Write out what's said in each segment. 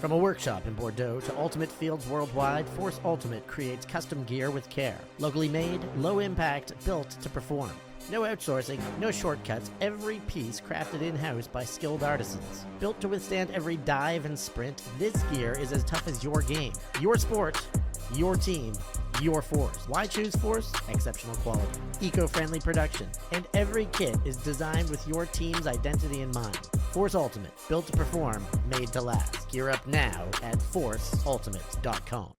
From a workshop in Bordeaux to Ultimate Fields worldwide, Force Ultimate creates custom gear with care. Locally made, low impact, built to perform. No outsourcing, no shortcuts, every piece crafted in-house by skilled artisans. Built to withstand every dive and sprint, this gear is as tough as your game. Your sport, your team, your Force. Why choose Force? Exceptional quality, eco-friendly production, and every kit is designed with your team's identity in mind. Force Ultimate, built to perform, made to last. Gear up now at forceultimate.com.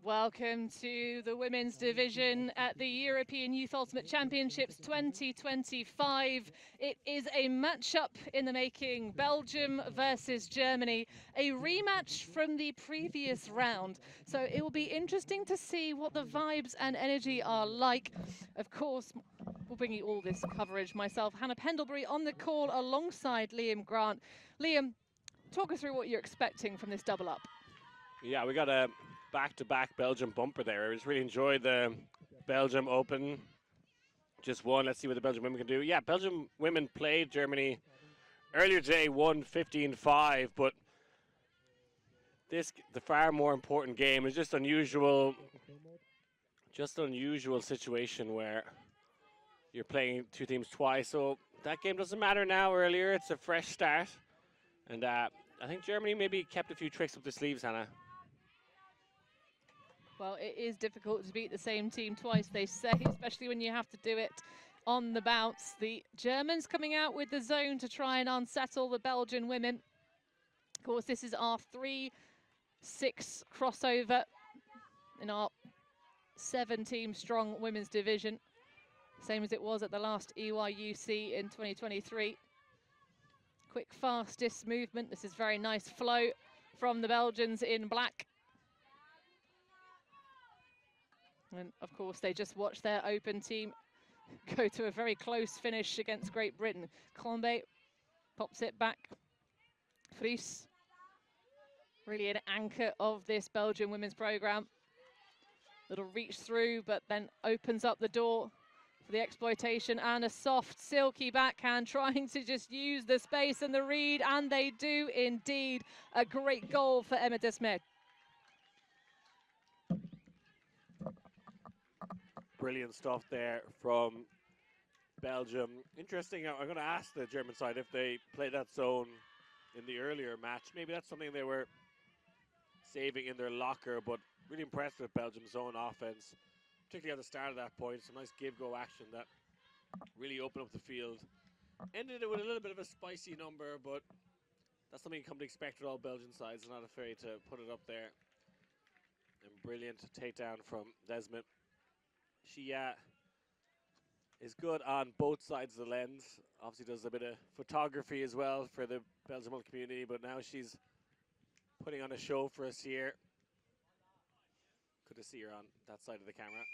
Welcome to the women's division at the European Youth Ultimate Championships 2025. It is a matchup in the making, Belgium versus Germany, a rematch from the previous round. So it will be interesting to see what the vibes and energy are like. Of course, we'll bring you all this coverage. Myself, Hannah Pendlebury, on the call alongside Liam Grant. Liam, talk us through what you're expecting from this double up. Yeah, we got a back-to-back Belgium bumper there. I just really enjoyed the Belgium Open. Just won. Let's see what the Belgian women can do. Yeah, Belgium women played Germany earlier today, won 15-5, but the far more important game is just unusual situation where you're playing two teams twice. So that game doesn't matter now. Earlier, it's a fresh start, and I think Germany maybe kept a few tricks up their sleeves, Hannah. Well, it is difficult to beat the same team twice, they say, especially when you have to do it on the bounce. The Germans coming out with the zone to try and unsettle the Belgian women. Of course, this is our 3-6 crossover in our 7-team strong women's division, same as it was at the last EYUC in 2023. Quick, fastest movement. This is very nice flow from the Belgians in black. And of course, they just watched their open team go to a very close finish against Great Britain. Combe pops it back. Fries, really an anchor of this Belgian women's program. Little reach through, but then opens up the door for the exploitation, and a soft, silky backhand, trying to just use the space and the read, and they do indeed. A great goal for Emma Desmet. Brilliant stuff there from Belgium. Interesting, I'm going to ask the German side if they played that zone in the earlier match. Maybe that's something they were saving in their locker, but really impressed with Belgium's zone offense, particularly at the start of that point. Some nice give-go action that really opened up the field. Ended it with a little bit of a spicy number, but that's something you come to expect with all Belgian sides. They're not afraid to put it up there. And brilliant takedown from Desmet. She is good on both sides of the lens. Obviously does a bit of photography as well for the Belgian community, but now she's putting on a show for us here. Good to see her on that side of the camera.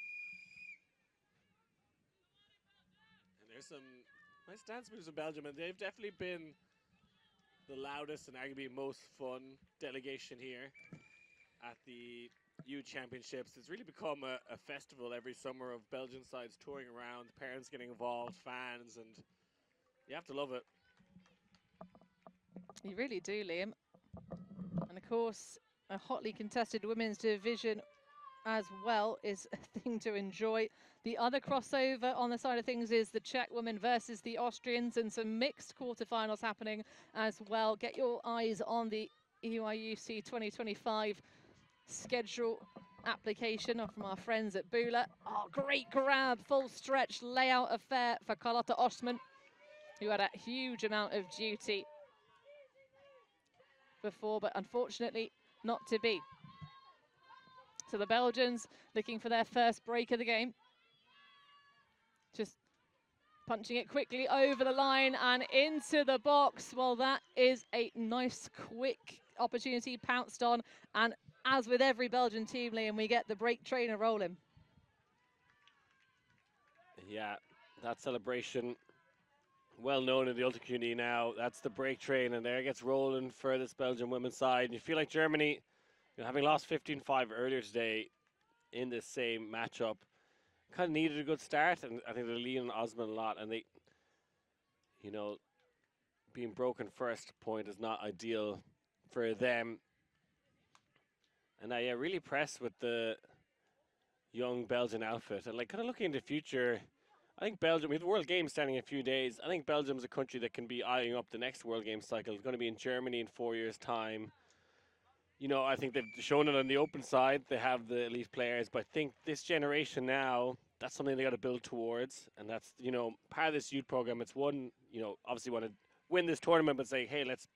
And there's some nice dance moves in Belgium, and they've definitely been the loudest and arguably most fun delegation here at the U Championships. It's really become a festival every summer of Belgian sides touring around, parents getting involved, fans, and you have to love it. You really do, Liam. And of course, a hotly contested women's division as well is a thing to enjoy. The other crossover on the side of things is the Czech women versus the Austrians, and some mixed quarterfinals happening as well. Get your eyes on the EYUC 2025 schedule application from our friends at Bula. Oh, great grab, full stretch layout affair for Carlotta Ostman, who had a huge amount of duty before, but unfortunately not to be. So the Belgians looking for their first break of the game. Just punching it quickly over the line and into the box. Well, that is a nice, quick opportunity pounced on. And as with every Belgian team, Liam, we get the break trainer rolling. Yeah, that celebration, well known in the Ultimate community now. That's the break train, and there it gets rolling for this Belgian women's side. And you feel like Germany, having lost 15-5 earlier today in this same matchup, kind of needed a good start, and I think they're leaning on Osman a lot, and you know, being broken first point is not ideal for them. And I really impressed with the young Belgian outfit. And like kind of looking into the future, I think Belgium, we have the World Games starting in a few days. I think Belgium's a country that can be eyeing up the next World Games cycle. It's going to be in Germany in 4 years' time. You know, I think they've shown it on the open side. They have the elite players, but I think this generation now, that's something they got to build towards. And that's, you know, part of this youth program. It's one, you know, obviously want to win this tournament, but say, hey, let's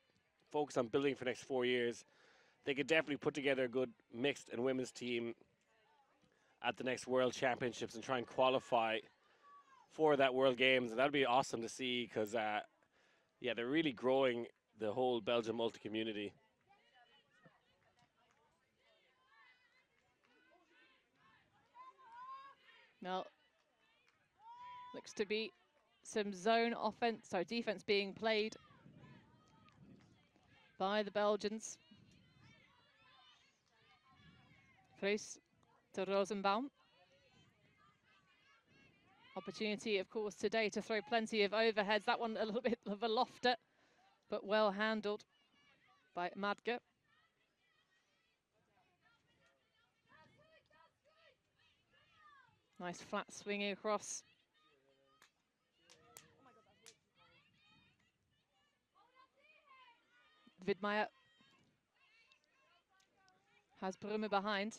focus on building for the next 4 years. They could definitely put together a good mixed and women's team at the next World Championships and try and qualify for that World Games. And that'd be awesome to see because, yeah, they're really growing the whole Belgium multi-community. Now, looks to be some zone offense, sorry, defense being played by the Belgians. Vries to Rosenbaum. Opportunity, of course, today to throw plenty of overheads. That one a little bit of a lofter, but well handled by Madge. Nice flat swinging across. Widmeyer has Brumme behind.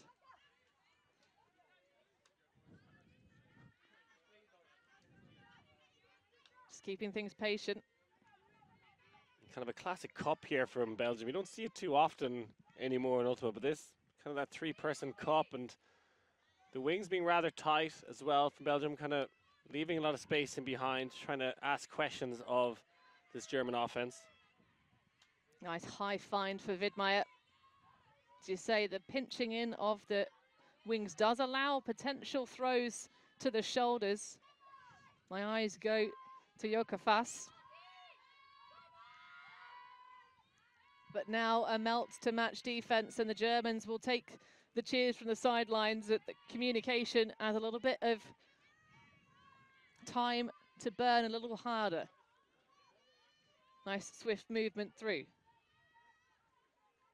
Just keeping things patient. Kind of a classic cup here from Belgium. You don't see it too often anymore in Ultimate, but this kind of that three-person cup, and the wings being rather tight as well from Belgium, kind of leaving a lot of space in behind, trying to ask questions of this German offense. Nice high find for Widmeyer. As you say, the pinching in of the wings does allow potential throws to the shoulders. My eyes go to Joka Fass. But now a melt to match defense, and the Germans will take the cheers from the sidelines at the communication as a little bit of time to burn a little harder. Nice swift movement through.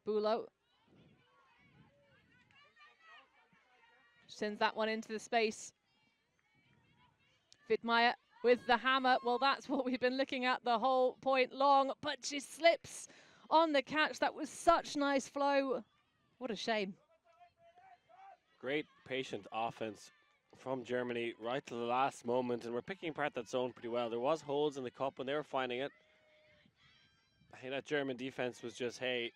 Bulow sends that one into the space. Widmeyer with the hammer. Well, that's what we've been looking at the whole point long, but she slips on the catch. That was such nice flow. What a shame. Great patient offense from Germany right to the last moment, and we're picking apart that zone pretty well. There was holes in the cup and they were finding it. I think that German defense was just, hey,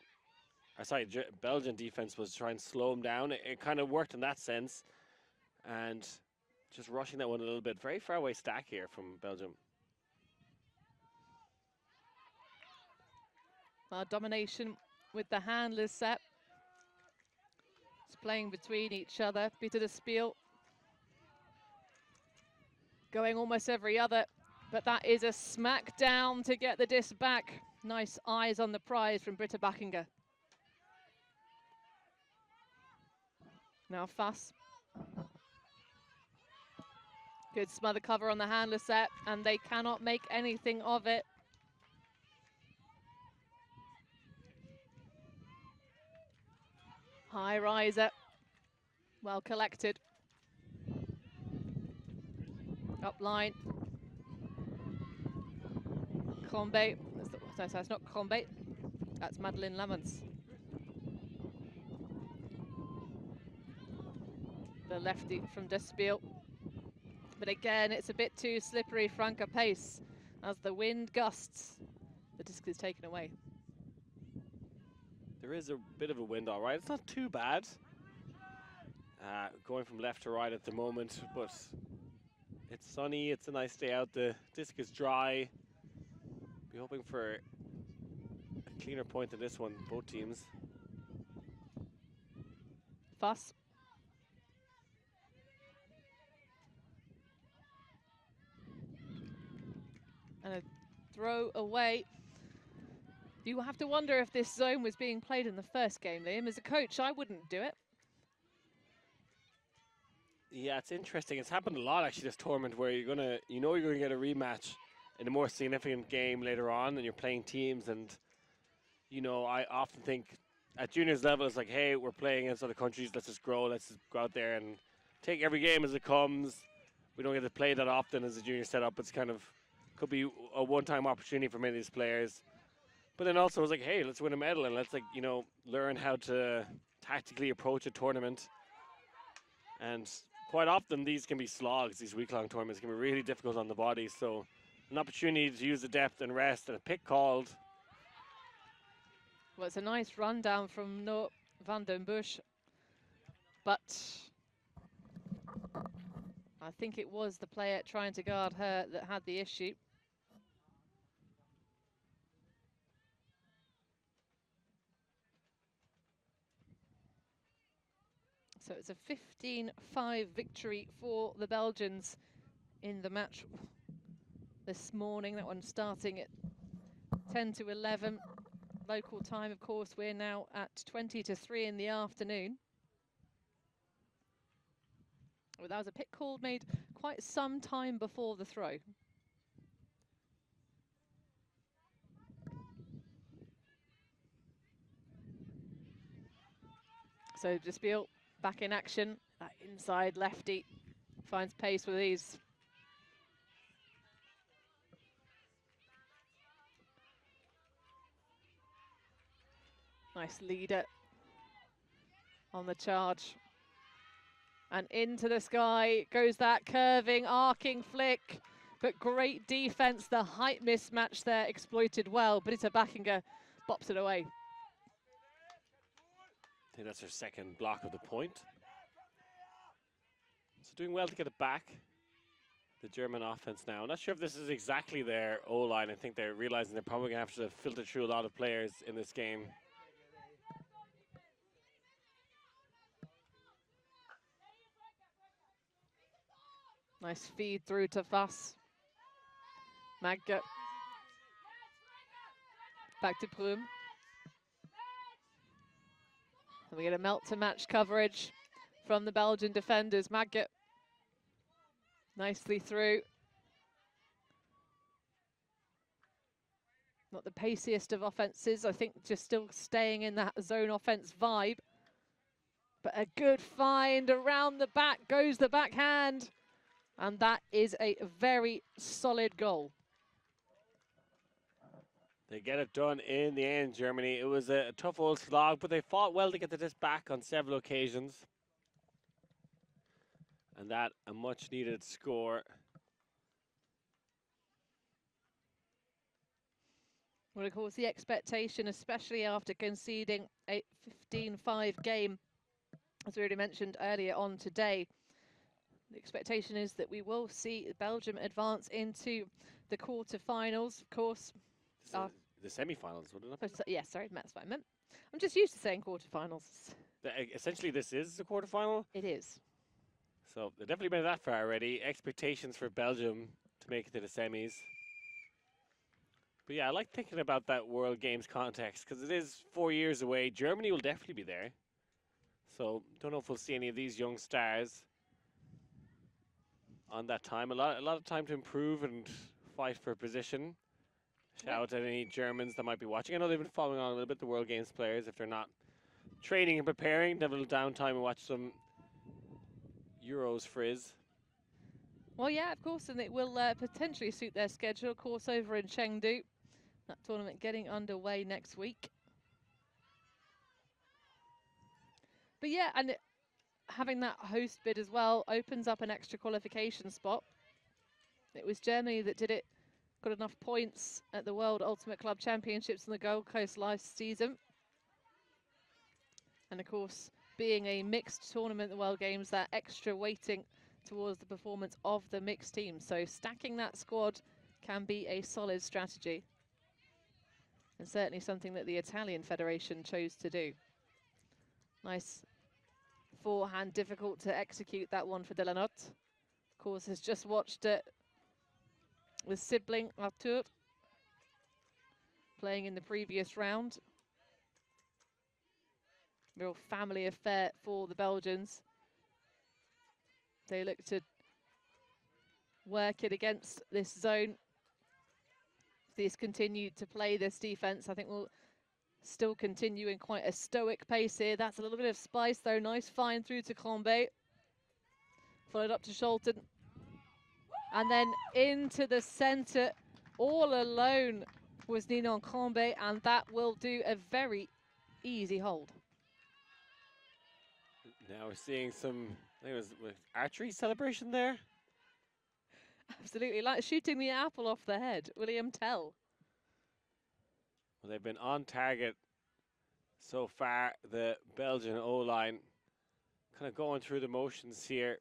Belgian defense was trying to slow them down. It kind of worked in that sense, and just rushing that one a little bit. Very far away stack here from Belgium. Domination with the handlers set. It's playing between each other. Peter de Spiel going almost every other, but that is a smack down to get the disc back. Nice eyes on the prize from Britta Backinger. Now Fass. Good smother cover on the handler set, and they cannot make anything of it. High riser, well collected. Up line. Combe, that's not Combe, that's Madeleine Lamons. The lefty from de Spiel. But again, it's a bit too slippery, Franca pace. As the wind gusts, the disc is taken away. There is a bit of a wind, all right. It's not too bad. Going from left to right at the moment, but it's sunny. It's a nice day out. The disc is dry. Be hoping for a cleaner point than this one, both teams. Fass. And a throw away. You have to wonder if this zone was being played in the first game, Liam. As a coach, I wouldn't do it. Yeah, it's interesting. It's happened a lot actually this tournament where you're gonna get a rematch, in a more significant game later on, and you're playing teams. And you know, I often think at juniors level, it's like, hey, we're playing against other countries. Let's just grow. Let's just go out there and take every game as it comes. We don't get to play that often as a junior setup. It's kind of could be a one-time opportunity for many of these players. But then also, it's like, hey, let's win a medal and let's, like, you know, learn how to tactically approach a tournament. And quite often, these can be slogs. These week-long tournaments can be really difficult on the body. So, an opportunity to use the depth and rest, and a pick called. Well, it's a nice rundown from No van den Busch, but I think it was the player trying to guard her that had the issue. So it's a 15-5 victory for the Belgians in the match this morning. That one starting at 10 to 11 local time. Of course, we're now at 20 to 3 in the afternoon. Well, that was a pick call made quite some time before the throw. So Despiel back in action. That inside lefty finds pace with ease. Nice leader on the charge. And into the sky goes that curving, arcing flick. But great defense, the height mismatch there exploited well. Britta Backinger bops it away. I think that's her second block of the point. So doing well to get it back. The German offense now. I'm not sure if this is exactly their O-line. I think they're realizing they're probably going to have to filter through a lot of players in this game. Nice feed through to Vass. Magge. Back to Prum. And we get a melt to match coverage from the Belgian defenders. Magge nicely through. Not the paciest of offenses. I think just still staying in that zone offense vibe. But a good find around the back goes the backhand. And that is a very solid goal. They get it done in the end, Germany. It was a tough old slog, but they fought well to get this back on several occasions. And that a much needed score. Well, of course, the expectation, especially after conceding a 15-5 game, as we already mentioned earlier on today, the expectation is that we will see Belgium advance into the quarterfinals. Of course, The semi-finals, wouldn't it? Yes, sorry, that's what I meant. I'm just used to saying quarterfinals. Essentially, this is the quarterfinal. It is. So they've definitely been that far already. Expectations for Belgium to make it to the semis. But yeah, I like thinking about that World Games context because it is 4 years away. Germany will definitely be there. So don't know if we'll see any of these young stars on that time. A lot of time to improve and fight for position. Shout out to any Germans that might be watching. I know they've been following on a little bit, the World Games players, if they're not training and preparing, to have a little downtime and watch some Euros frizz. Well, yeah, of course, and it will potentially suit their schedule, of course, over in Chengdu. That tournament getting underway next week. But yeah, and having that host bid as well opens up an extra qualification spot. It was Germany that did it, got enough points at the World Ultimate Club Championships on the Gold Coast last season. And of course, being a mixed tournament, the World Games, that extra weighting towards the performance of the mixed team. So stacking that squad can be a solid strategy. And certainly something that the Italian Federation chose to do. Nice forehand, difficult to execute that one for Delanotte. Of course, has just watched it with sibling Arthur playing in the previous round. Real family affair for the Belgians. They look to work it against this zone these continue to play this defense, I think we'll still continue in quite a stoic pace here. That's a little bit of spice though. Nice find through to Combe. Followed up to Scholten. And then into the center, all alone was Ninon Combe, and that will do a very easy hold. Now we're seeing some, I think it was archery celebration there. Absolutely, like shooting the apple off the head. William Tell. Well, they've been on target so far, the Belgian O-line. Kind of going through the motions here.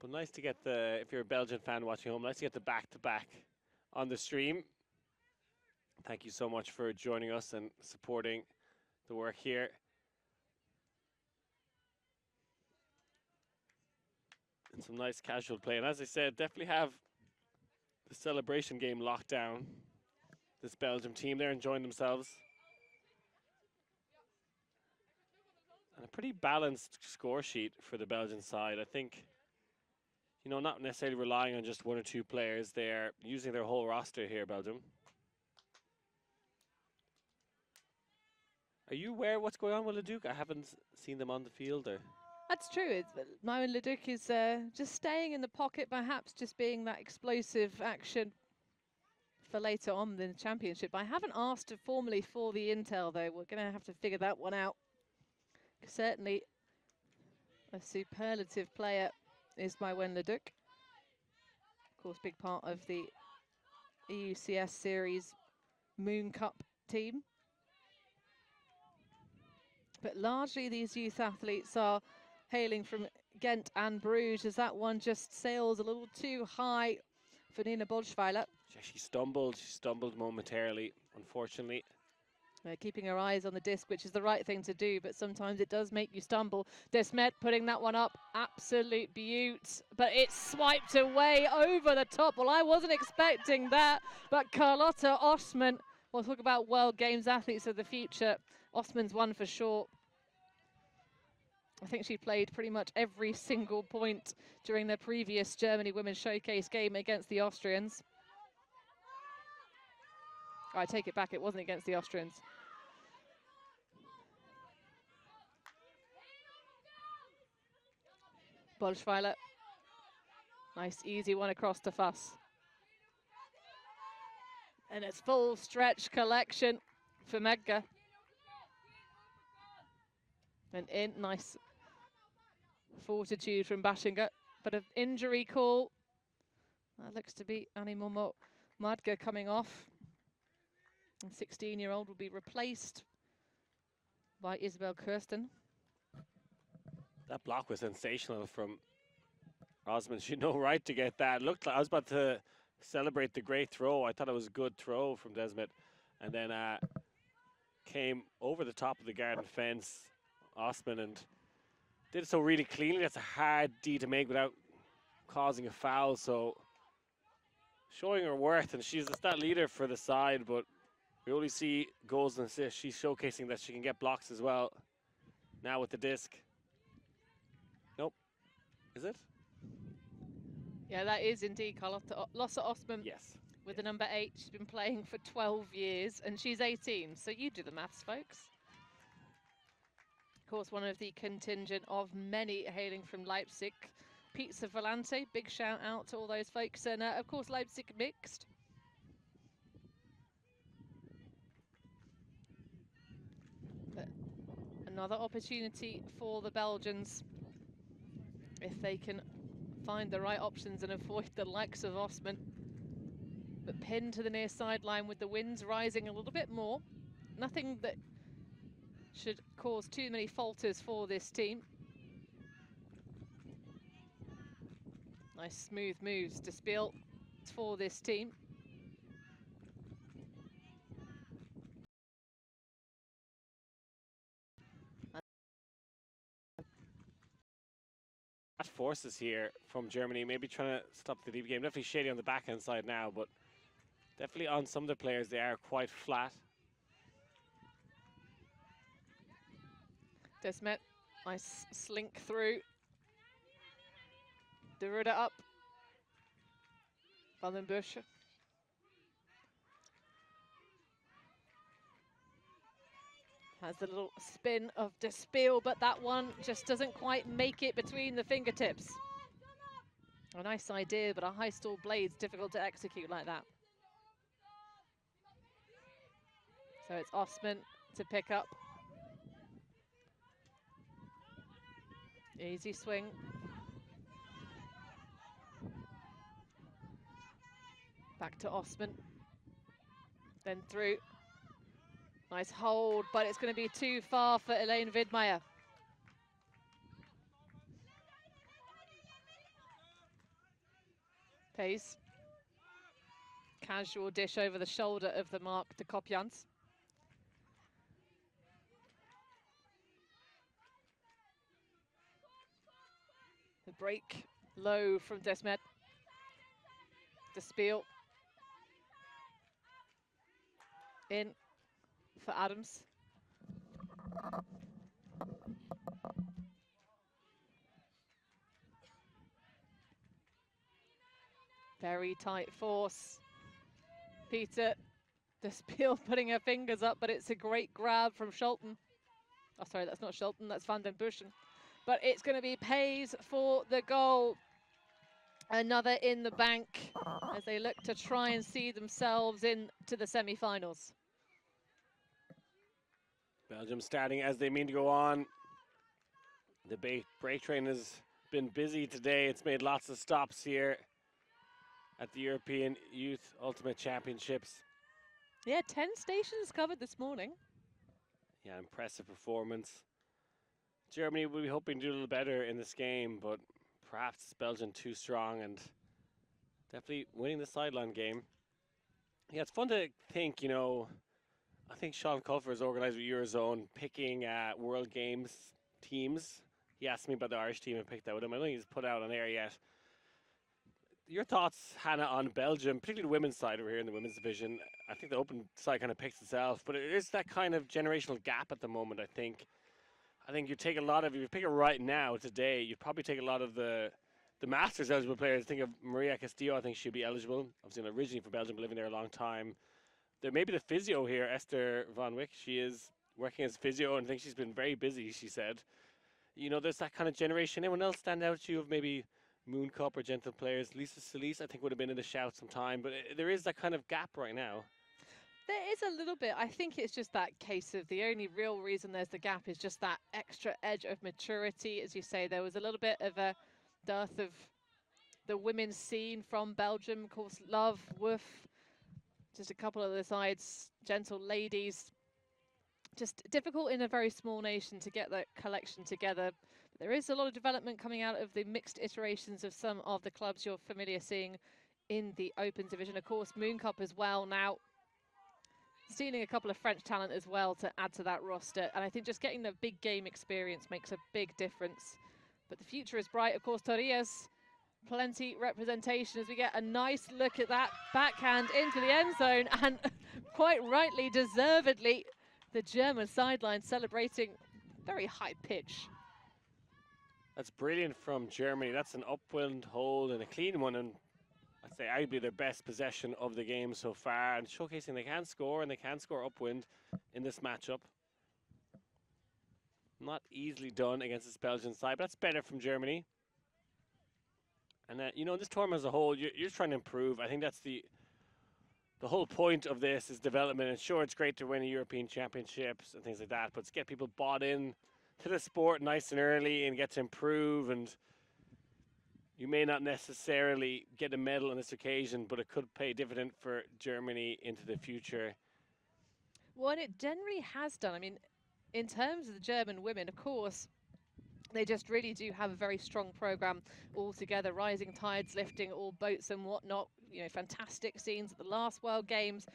But nice to get the, if you're a Belgian fan watching home, nice to get the back-to-back on the stream. Thank you so much for joining us and supporting the work here. And some nice casual play. And as I said, definitely have the celebration game locked down. This Belgium team, they're enjoying themselves. And a pretty balanced score sheet for the Belgian side. I think, you know, not necessarily relying on just one or two players. They're using their whole roster here, Belgium. Are you aware of what's going on with Leduc? I haven't seen them on the field. Or That's true. Myron Leduc is just staying in the pocket, perhaps just being that explosive action for later on in the championship. I haven't asked formally for the intel, though. We're going to have to figure that one out. Certainly a superlative player is Myron Leduc. Of course, big part of the EUCS Series Moon Cup team. But largely these youth athletes are hailing from Ghent and Bruges, as that one just sails a little too high for Nina Bolschweiler. she stumbled momentarily, unfortunately. Keeping her eyes on the disc, which is the right thing to do, but sometimes it does make you stumble. Desmet putting that one up, absolute beaut, but it's swiped away over the top. Well, I wasn't expecting that, but Carlotta Osman, we'll talk about World Games athletes of the future. Osman's one for sure. I think she played pretty much every single point during their previous Germany Women's Showcase game against the Austrians. Oh, I take it back, it wasn't against the Austrians. Bolschweiler. Nice, easy one across to Fuss. And it's full stretch collection for Megga. And in, nice fortitude from Bashinger, but an injury call. That looks to be Annie Momo Madga coming off. The 16-year-old will be replaced by Isabel Kirsten. That block was sensational from Osman. She had no right to get that. Looked like I was about to celebrate the great throw. I thought it was a good throw from Desmet, and then came over the top of the garden fence, Osman, and did so really cleanly. That's a hard D to make without causing a foul. So showing her worth, and she's the stat leader for the side, but we only see goals and assists. She's showcasing that she can get blocks as well. Now with the disc. Nope. Is it? Yeah, that is indeed Carlotta Osman. Yes. With the number 8. She's been playing for 12 years, and she's 18. So you do the maths, folks. Of course, one of the contingent of many hailing from Leipzig. Pizza Volante, big shout out to all those folks. And of course, Leipzig mixed. But another opportunity for the Belgians, if they can find the right options and avoid the likes of Osman. But pinned to the near sideline with the winds rising a little bit more. Nothing that should cause too many falters for this team. Nice smooth moves to Spiel for this team. Forces here from Germany, maybe trying to stop the deep game. Definitely shady on the backhand side now, but definitely on some of the players, they are quite flat. Desmet, nice slink through. Deruda up. Van den Busch. Has the little spin of De Spiel, but that one just doesn't quite make it between the fingertips. A nice idea, but a high stall blade's difficult to execute like that. So it's Osman to pick up. Easy swing. Back to Osman. Then through. Nice hold, but it's going to be too far for Elaine Widmeyer. Pace. Casual dish over the shoulder of the mark to Kopjans. The break low from Desmet. De Spiel. In for Adams. Very tight force. Peter, De Spiel putting her fingers up, but it's a great grab from Scholten. Oh, sorry, that's not Scholten, that's Van den Buschen. But it's going to be Pays for the goal. Another in the bank as they look to try and see themselves into the semi-finals. Belgium starting as they mean to go on. The break train has been busy today. It's made lots of stops here at the European Youth Ultimate Championships. Yeah, 10 stations covered this morning. Yeah, impressive performance. Germany will be hoping to do a little better in this game, but perhaps Belgium too strong and definitely winning the sideline game. Yeah, it's fun to think, you know, I think Sean Culver has organised with Eurozone picking World Games teams. He asked me about the Irish team and picked that with him. I don't think he's put out on air yet. Your thoughts, Hannah, on Belgium, particularly the women's side over here in the women's division? I think the open side kind of picks itself, but it is that kind of generational gap at the moment, I think. I think you take a lot of, if you pick it right now, today, you'd probably take a lot of the Masters eligible players. Think of Maria Castillo, I think she'd be eligible. Obviously originally from Belgium, but living there a long time. There may be the physio here, Esther Van Wyk. She is working as physio and I think she's been very busy, she said. You know, there's that kind of generation. Anyone else stand out to you of maybe Moon Cup or gentle players? Lisa Solis, I think, would have been in the shout sometime, but there is that kind of gap right now. There is a little bit. I think it's just that case of the only real reason there's the gap is just that extra edge of maturity. As you say, there was a little bit of a dearth of the women's scene from Belgium. Of course, Love, Woof, just a couple of the sides, gentle ladies. Just difficult in a very small nation to get that collection together. There is a lot of development coming out of the mixed iterations of some of the clubs you're familiar seeing in the Open division. Of course, Moon Cup as well now. Stealing a couple of French talent as well to add to that roster. And I think just getting the big game experience makes a big difference. But the future is bright. Of course, Torres, plenty representation as we get a nice look at that backhand into the end zone. And quite rightly, deservedly, the German sideline celebrating very high pitch. That's brilliant from Germany. That's an upwind hold and a clean one. And I'd say arguably their best possession of the game so far, and showcasing they can score and they can score upwind in this matchup. Not easily done against this Belgian side, but that's better from Germany. And you know, this tournament as a whole, you're just trying to improve. I think that's the whole point of this is development. And sure, it's great to win a European Championships and things like that, but it's get people bought in to the sport nice and early and get to improve. And you may not necessarily get a medal on this occasion, but it could pay dividend for Germany into the future. Well, and it generally has done. I mean, in terms of the German women, of course, they just really do have a very strong program altogether. Rising tides, lifting all boats and whatnot. You know, fantastic scenes at the last World Games.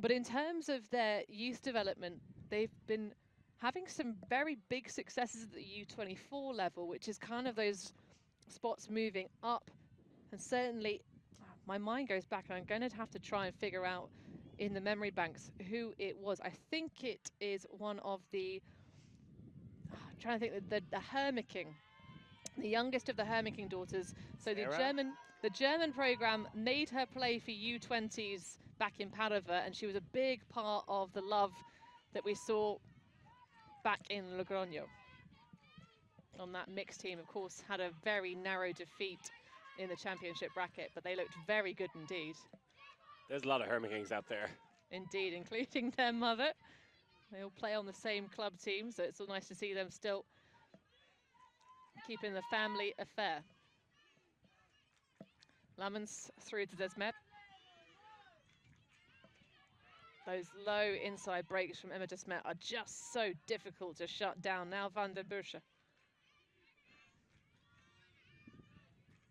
But in terms of their youth development, they've been having some very big successes at the U24 level, which is kind of those spots moving up. And certainly my mind goes back and I'm going to have to try and figure out in the memory banks who it was. I think it is one of the, I'm trying to think, the Hermiking, the youngest of the Hermiking daughters. So Sarah? the German, The German program made her play for U20s back in Padova, and she was a big part of the love that we saw back in Logroño. On that mixed team, of course, had a very narrow defeat in the championship bracket, but they looked very good indeed. There's a lot of Herman Kings out there. Indeed, including their mother. They all play on the same club team, so it's all nice to see them still keeping the family affair. Lamens through to Desmet. Those low inside breaks from Emma Desmet are just so difficult to shut down. Now Van der Busche.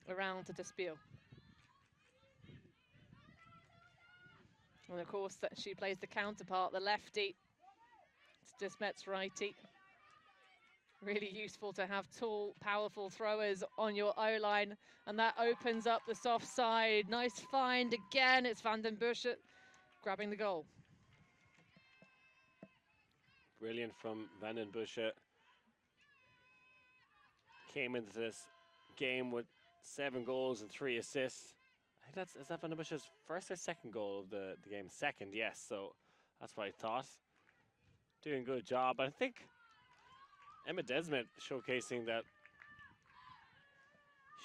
Around to Despiel. And of course, that she plays the counterpart, the lefty. It's Desmet's righty. Really useful to have tall, powerful throwers on your O-line, and that opens up the soft side. Nice find again. It's Van den Busche grabbing the goal. Brilliant from Van den Busche. Came into this game with 7 goals and 3 assists. I think is that Van den Busche's first or second goal of the game? Second, yes. So that's what I thought. Doing a good job. But I think Emma Desmet showcasing that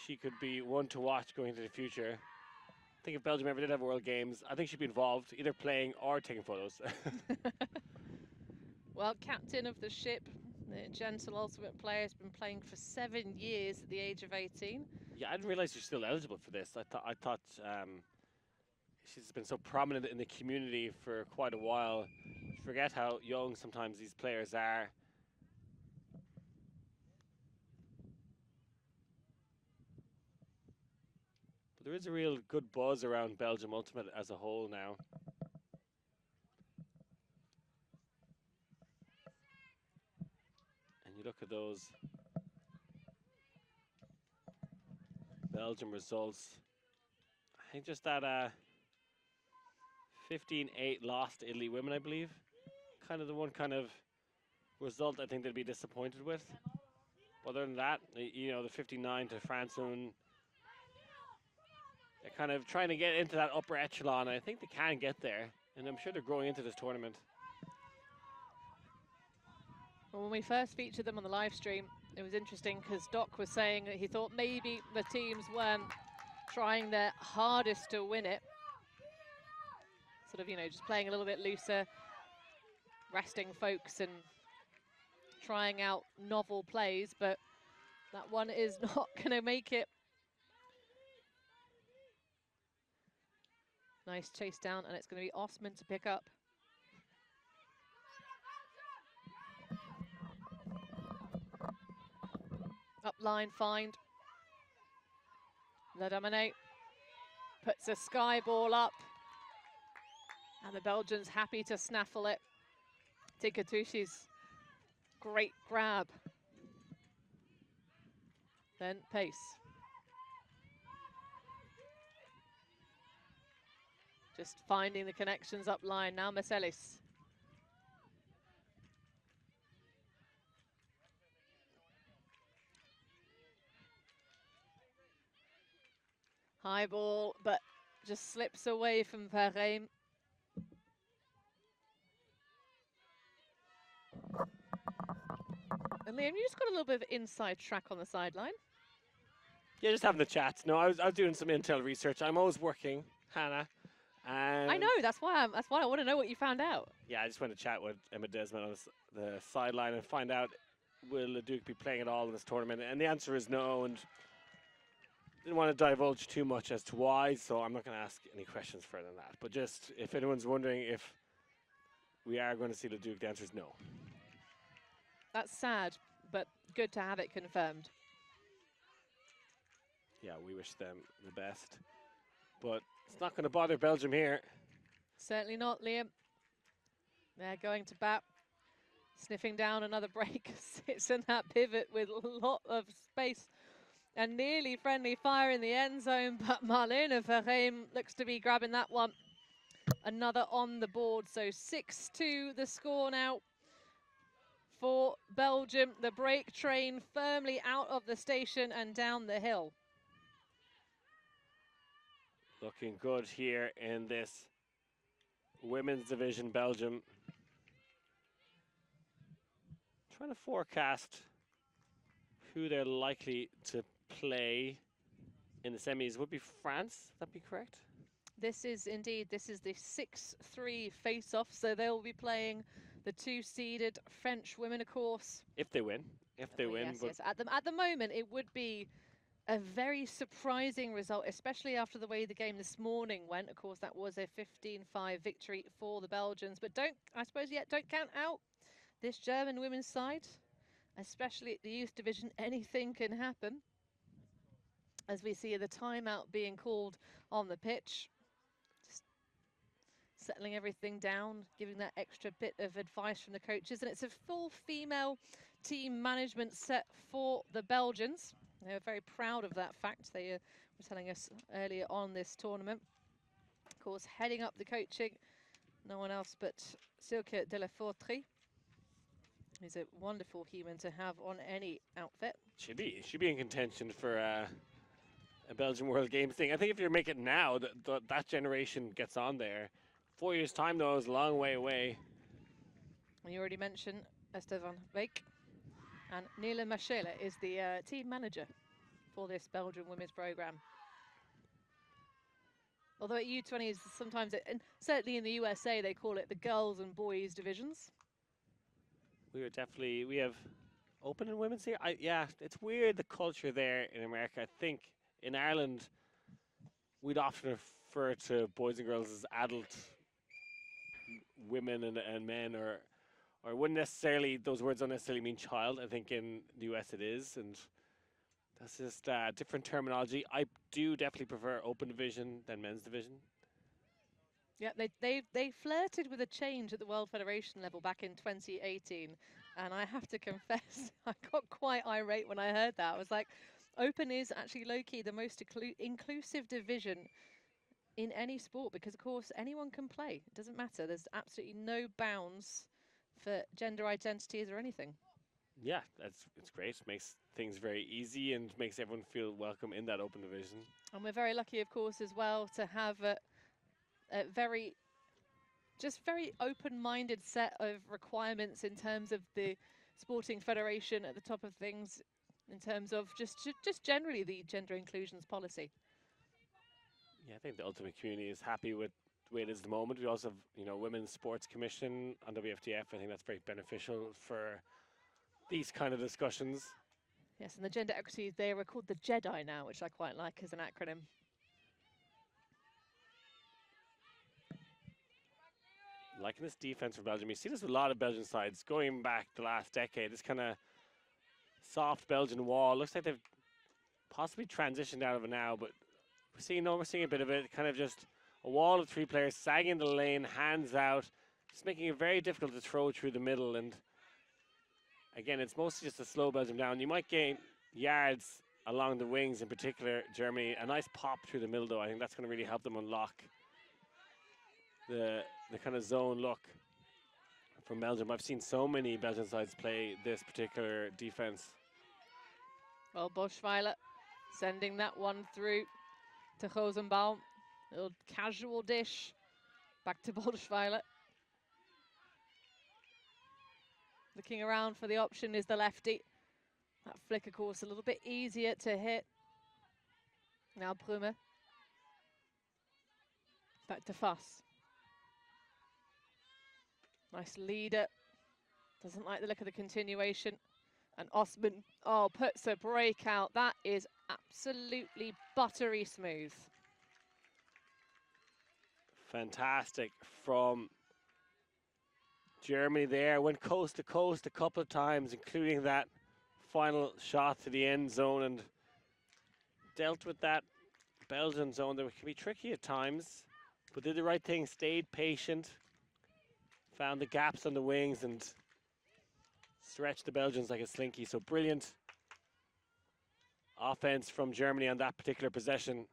she could be one to watch going into the future. I think if Belgium ever did have World Games, I think she'd be involved, either playing or taking photos. Well, captain of the ship, the gentle ultimate player, has been playing for 7 years at the age of 18. Yeah, I didn't realize she's still eligible for this. I thought she's been so prominent in the community for quite a while. Forget how young sometimes these players are. But there is a real good buzz around Belgium Ultimate as a whole now. And you look at those Belgium results. I think just that 15-8 loss to Italy women, I believe. Kind of the one kind of result I think they'd be disappointed with. Other than that, you know, the 59 to France women, they're kind of trying to get into that upper echelon. I think they can get there, and I'm sure they're growing into this tournament. Well, when we first featured them on the live stream, it was interesting because Doc was saying that he thought maybe the teams weren't trying their hardest to win it. Sort of, you know, just playing a little bit looser, resting folks and trying out novel plays, but that one is not going to make it. Nice chase down, and it's going to be Osman to pick up. Up line find. Ledamine puts a sky ball up. And the Belgians happy to snaffle it. Tikatushi's great grab. Then pace. Just finding the connections up line. Now Meselis. High ball, but just slips away from Perheim. And Liam, you just got a little bit of inside track on the sideline. Yeah, just having a chat. No, I was doing some intel research. I'm always working, Hannah. And I know, that's why I want to know what you found out. yeah, I just went to chat with Emma Desmet on the sideline and find out, will Leduc be playing at all in this tournament? And the answer is no, and didn't want to divulge too much as to why, so I'm not going to ask any questions further than that. But just, if anyone's wondering if we are going to see Leduc, the answer is no. That's sad, but good to have it confirmed. Yeah, we wish them the best. But it's not going to bother Belgium here. Certainly not, Liam. They're going to bat. Sniffing down another break. Sits in that pivot with a lot of space. And nearly friendly fire in the end zone, but Marlene Verheim looks to be grabbing that one. Another on the board, so 6-2 the score now for Belgium. The break train firmly out of the station and down the hill. looking good here in this women's division. Belgium trying to forecast who they're likely to play in the semis. Would be France, would that be correct? This is indeed, this is the 6-3 face-off, so they'll be playing the two-seeded French women, of course. If they win. If they win. Yes, but yes. At the moment, it would be a very surprising result, especially after the way the game this morning went. Of course, that was a 15-5 victory for the Belgians. But don't count out this German women's side, especially at the youth division. Anything can happen. As we see the timeout being called on the pitch. Just settling everything down, giving that extra bit of advice from the coaches. And it's a full female team management set for the Belgians. They were very proud of that fact. They were telling us earlier on this tournament. Of course, heading up the coaching, no one else but Silke de la Fortrie. He's a wonderful human to have on any outfit. Should be in contention for a Belgian World Games thing. I think if you make it now, that generation gets on there. 4 years' time, though, is a long way away. You already mentioned Esther van Beek. And Nila Machela is the team manager for this Belgian women's program. Although at U20 sometimes, and certainly in the USA, they call it the girls and boys divisions. We have open and women's here. Yeah, it's weird, the culture there in America. I think in Ireland, we'd often refer to boys and girls as adult women and men, or wouldn't necessarily, those words don't necessarily mean child. I think in the US it is, and that's just different terminology. I do definitely prefer open division than men's division. Yeah, they flirted with a change at the World Federation level back in 2018, and I have to confess, I got quite irate when I heard that. I was like, open is actually low-key the most inclusive division in any sport, because of course anyone can play. It doesn't matter. There's absolutely no bounds for gender identities or anything. Yeah, it's great. It makes things very easy and makes everyone feel welcome in that open division. And we're very lucky, of course, as well, to have a very open-minded set of requirements in terms of the sporting federation at the top of things, in terms of just generally the gender inclusions policy. Yeah, I think the ultimate community is happy with the way it is at the moment. We also have, Women's Sports Commission on WFDF. I think that's very beneficial for these kind of discussions. Yes, and the gender equity, they are called the JEDI now, which I quite like as an acronym. Liking this defense for Belgium. You see this with a lot of Belgian sides going back the last decade. This kind of soft Belgian wall. Looks like they've possibly transitioned out of it now, but we're seeing a bit of it. Kind of just a wall of three players sagging the lane, hands out, just making it very difficult to throw through the middle. And again, it's mostly just a slow Belgium down. You might gain yards along the wings, in particular, Germany. A nice pop through the middle, though. I think that's going to really help them unlock the kind of zone look from Belgium. I've seen so many Belgian sides play this particular defense. Well, Boschweiler sending that one through to Rosenbaum. Little casual dish back to Boschweiler. Looking around for the option is the lefty. That flick, of course, a little bit easier to hit. Now Brummer. Back to Fuss. Nice leader. Doesn't like the look of the continuation. And Osman, puts a break out. That is absolutely buttery smooth. Fantastic from Germany there. Went coast to coast a couple of times, including that final shot to the end zone, and dealt with that Belgian zone that can be tricky at times, but did the right thing, stayed patient, found the gaps on the wings, and stretched the Belgians like a slinky. So brilliant offense from Germany on that particular possession.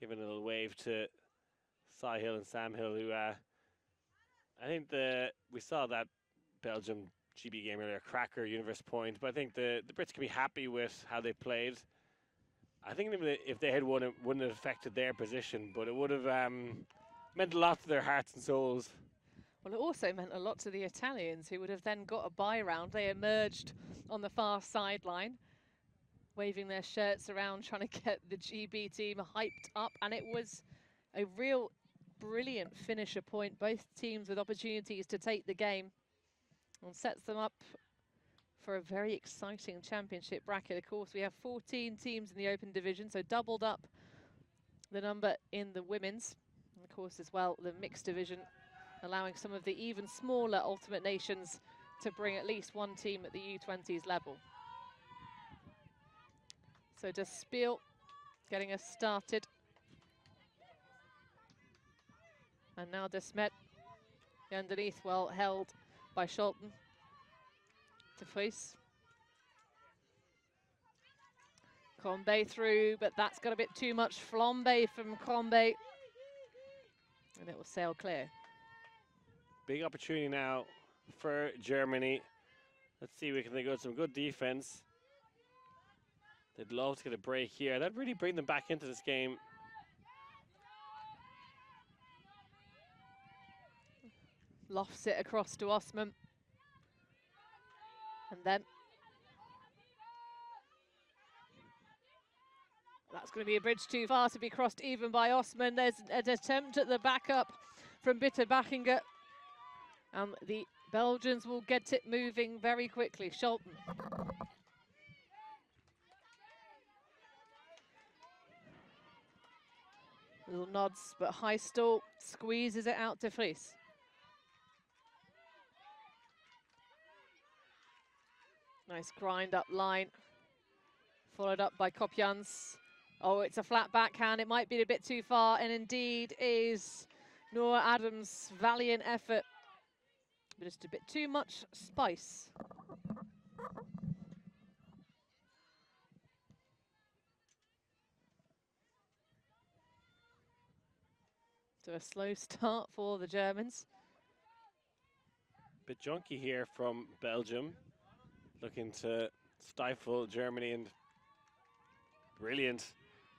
Giving a little wave to Cy Hill and Sam Hill, who I think we saw that Belgium GB game earlier, cracker, Universe Point, but I think the Brits can be happy with how they played. I think if they had won, it wouldn't have affected their position, but it would have meant a lot to their hearts and souls. Well, it also meant a lot to the Italians, who would have then got a bye round. They emerged on the far sideline, waving their shirts around, trying to get the GB team hyped up, and it was a real brilliant finisher point. Both teams with opportunities to take the game, and sets them up for a very exciting championship bracket. Of course, we have 14 teams in the open division, so doubled up the number in the women's. And of course, as well, the mixed division, allowing some of the even smaller ultimate nations to bring at least one team at the U20s level. So just Spiel getting us started. And now Desmet underneath, well held by Scholten. De Vries. Combe through, but that's got a bit too much flambe from Combe. And it will sail clear. Big opportunity now for Germany. Let's see, they go some good defense. They'd love to get a break here. That'd really bring them back into this game. Lofts it across to Osman. And then that's going to be a bridge too far to be crossed even by Osman. There's an attempt at the backup from Bitterbachinger. And the Belgians will get it moving very quickly. Scholten. Little nods, but Heistel squeezes it out to Vries. Nice grind up line. Followed up by Kopjans. Oh, it's a flat backhand. It might be a bit too far, and indeed is Noor Adams' valiant effort. But just a bit too much spice. So a slow start for the Germans. Bit junky here from Belgium, looking to stifle Germany, and brilliant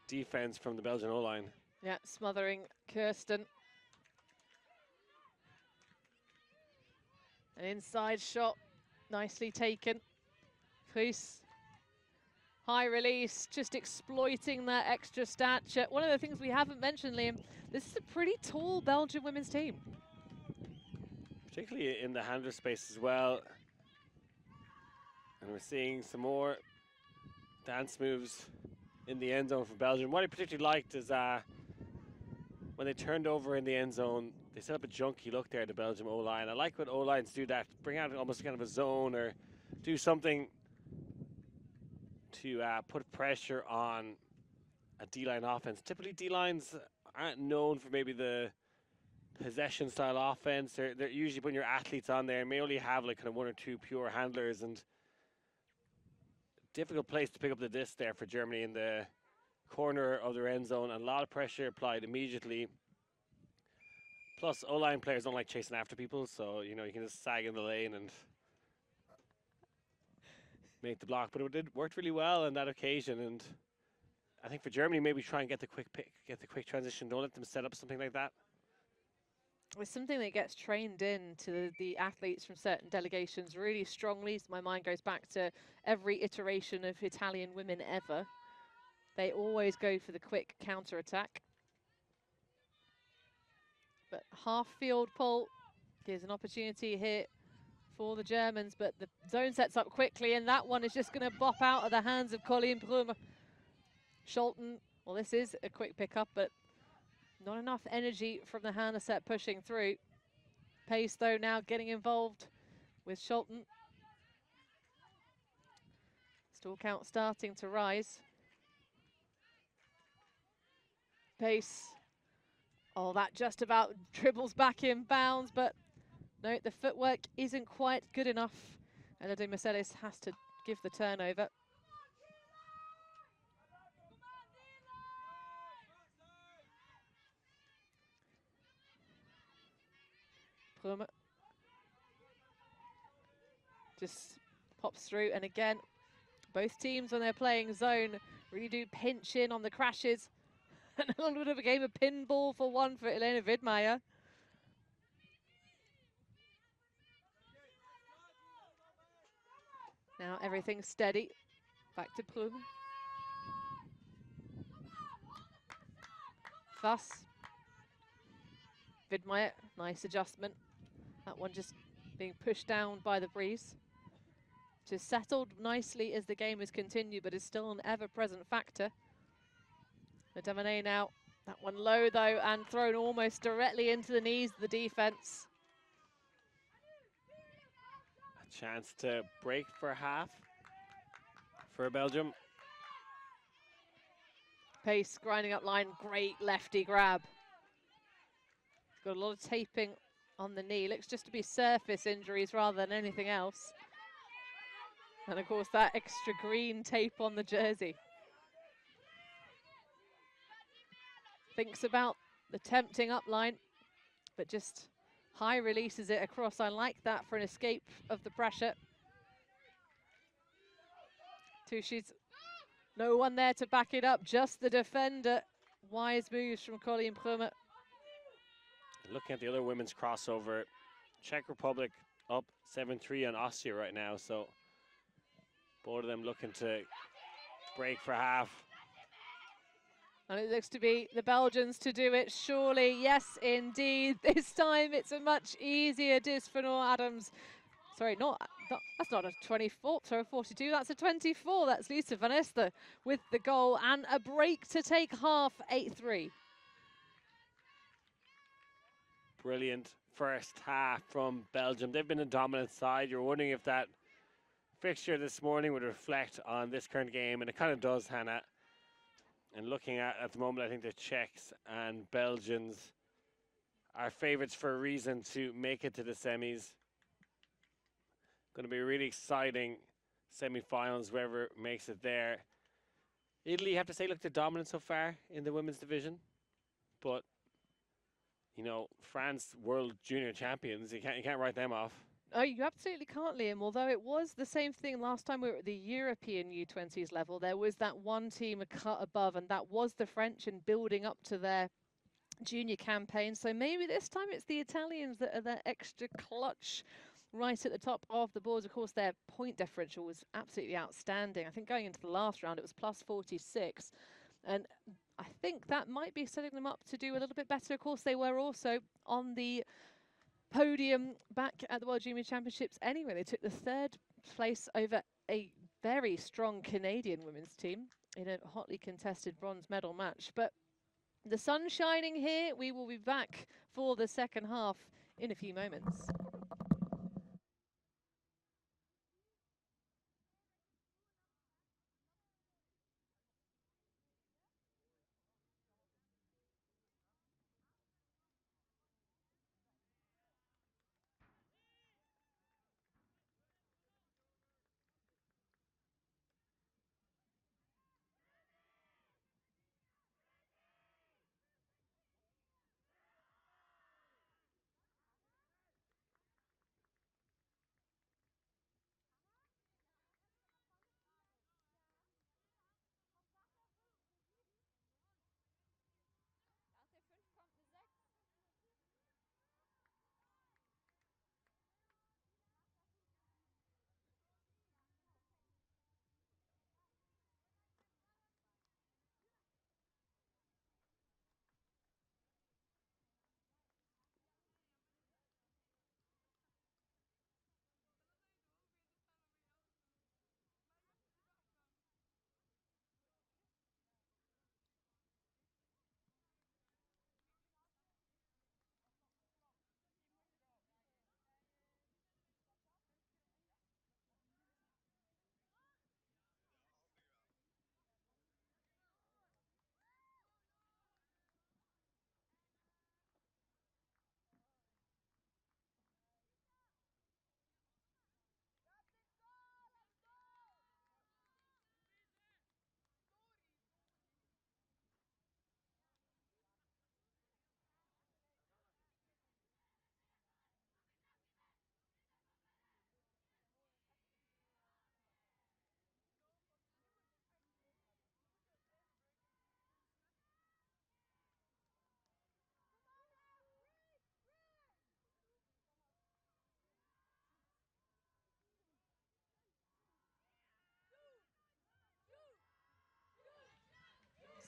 defense from the Belgian O-line. Yeah, smothering Kirsten. An inside shot, nicely taken. Vries. High release, just exploiting that extra stature. One of the things we haven't mentioned, Liam, this is a pretty tall Belgian women's team. Particularly in the handler space as well. And we're seeing some more dance moves in the end zone for Belgium. What I particularly liked is when they turned over in the end zone, they set up a junky look there at the Belgium O-line. I like when O-lines do that, bring out almost kind of a zone or do something to put pressure on a D-line offense. Typically, D-lines aren't known for maybe the possession style offense. They're usually putting your athletes on there and may only have like kind of one or two pure handlers, and difficult place to pick up the disc there for Germany in the corner of their end zone, and a lot of pressure applied immediately. Plus, O-line players don't like chasing after people, so you know you can just sag in the lane and make the block. But it worked really well on that occasion, and I think for Germany, maybe try and get the quick pick, get the quick transition. Don't let them set up something like that. It's something that gets trained into the athletes from certain delegations really strongly. So my mind goes back to every iteration of Italian women ever. They always go for the quick counter-attack. But half-field pull gives an opportunity here for the Germans, but the zone sets up quickly, and that one is just going to bop out of the hands of Colleen Brummer. Scholten, well, this is a quick pickup, but not enough energy from the Hanna set pushing through. Pace, though, now getting involved with Scholten. Stall count starting to rise. Pace. Oh, that just about dribbles back in bounds, but no, the footwork isn't quite good enough. Elodie Mercedes has to give the turnover. Brummer just pops through, and again, both teams when they're playing zone really do pinch in on the crashes. And a little bit of a game of pinball for one for Elena Widmeyer. Now everything's steady. Back to Prüm. Fuss. Widmeyer, nice adjustment. That one just being pushed down by the breeze. Just settled nicely as the game has continued, but is still an ever-present factor. The Demonet now, that one low though, and thrown almost directly into the knees of the defense. A chance to break for half for Belgium. Pace grinding up line, great lefty grab. Got a lot of taping on the knee. Looks just to be surface injuries rather than anything else. And of course that extra green tape on the jersey. Thinks about the tempting up line, but just high releases it across. I like that for an escape of the pressure. Tushi's no one there to back it up, just the defender. Wise moves from Colleen Prüm. Looking at the other women's crossover, Czech Republic up 7-3 on Austria right now, so both of them looking to break for half. And it looks to be the Belgians to do it, surely. Yes, indeed. This time it's a much easier disc for Noor Adams. Sorry, that's not a 24, sorry, 42, that's a 24. That's Lisa Van Ester with the goal and a break to take half, 8-3. Brilliant first half from Belgium. They've been a dominant side. You're wondering if that fixture this morning would reflect on this current game, and it kind of does, Hannah. And looking at the moment, I think the Czechs and Belgians are favourites for a reason to make it to the semis. Going to be really exciting semi-finals, whoever makes it there. Italy, you have to say, look, they're dominant so far in the women's division, but you know, France world junior champions, you can't write them off. Oh, you absolutely can't, Liam, although it was the same thing last time we were at the European U20s level. There was that one team a cut above, and that was the French, and building up to their junior campaign. So maybe this time it's the Italians that are that extra clutch right at the top of the boards. Of course, their point differential was absolutely outstanding. I think going into the last round, it was plus 46. And I think that might be setting them up to do a little bit better. Of course, they were also on the podium back at the World Junior Championships anyway. They took the third place over a very strong Canadian women's team in a hotly contested bronze medal match. But the sun's shining here. We will be back for the second half in a few moments.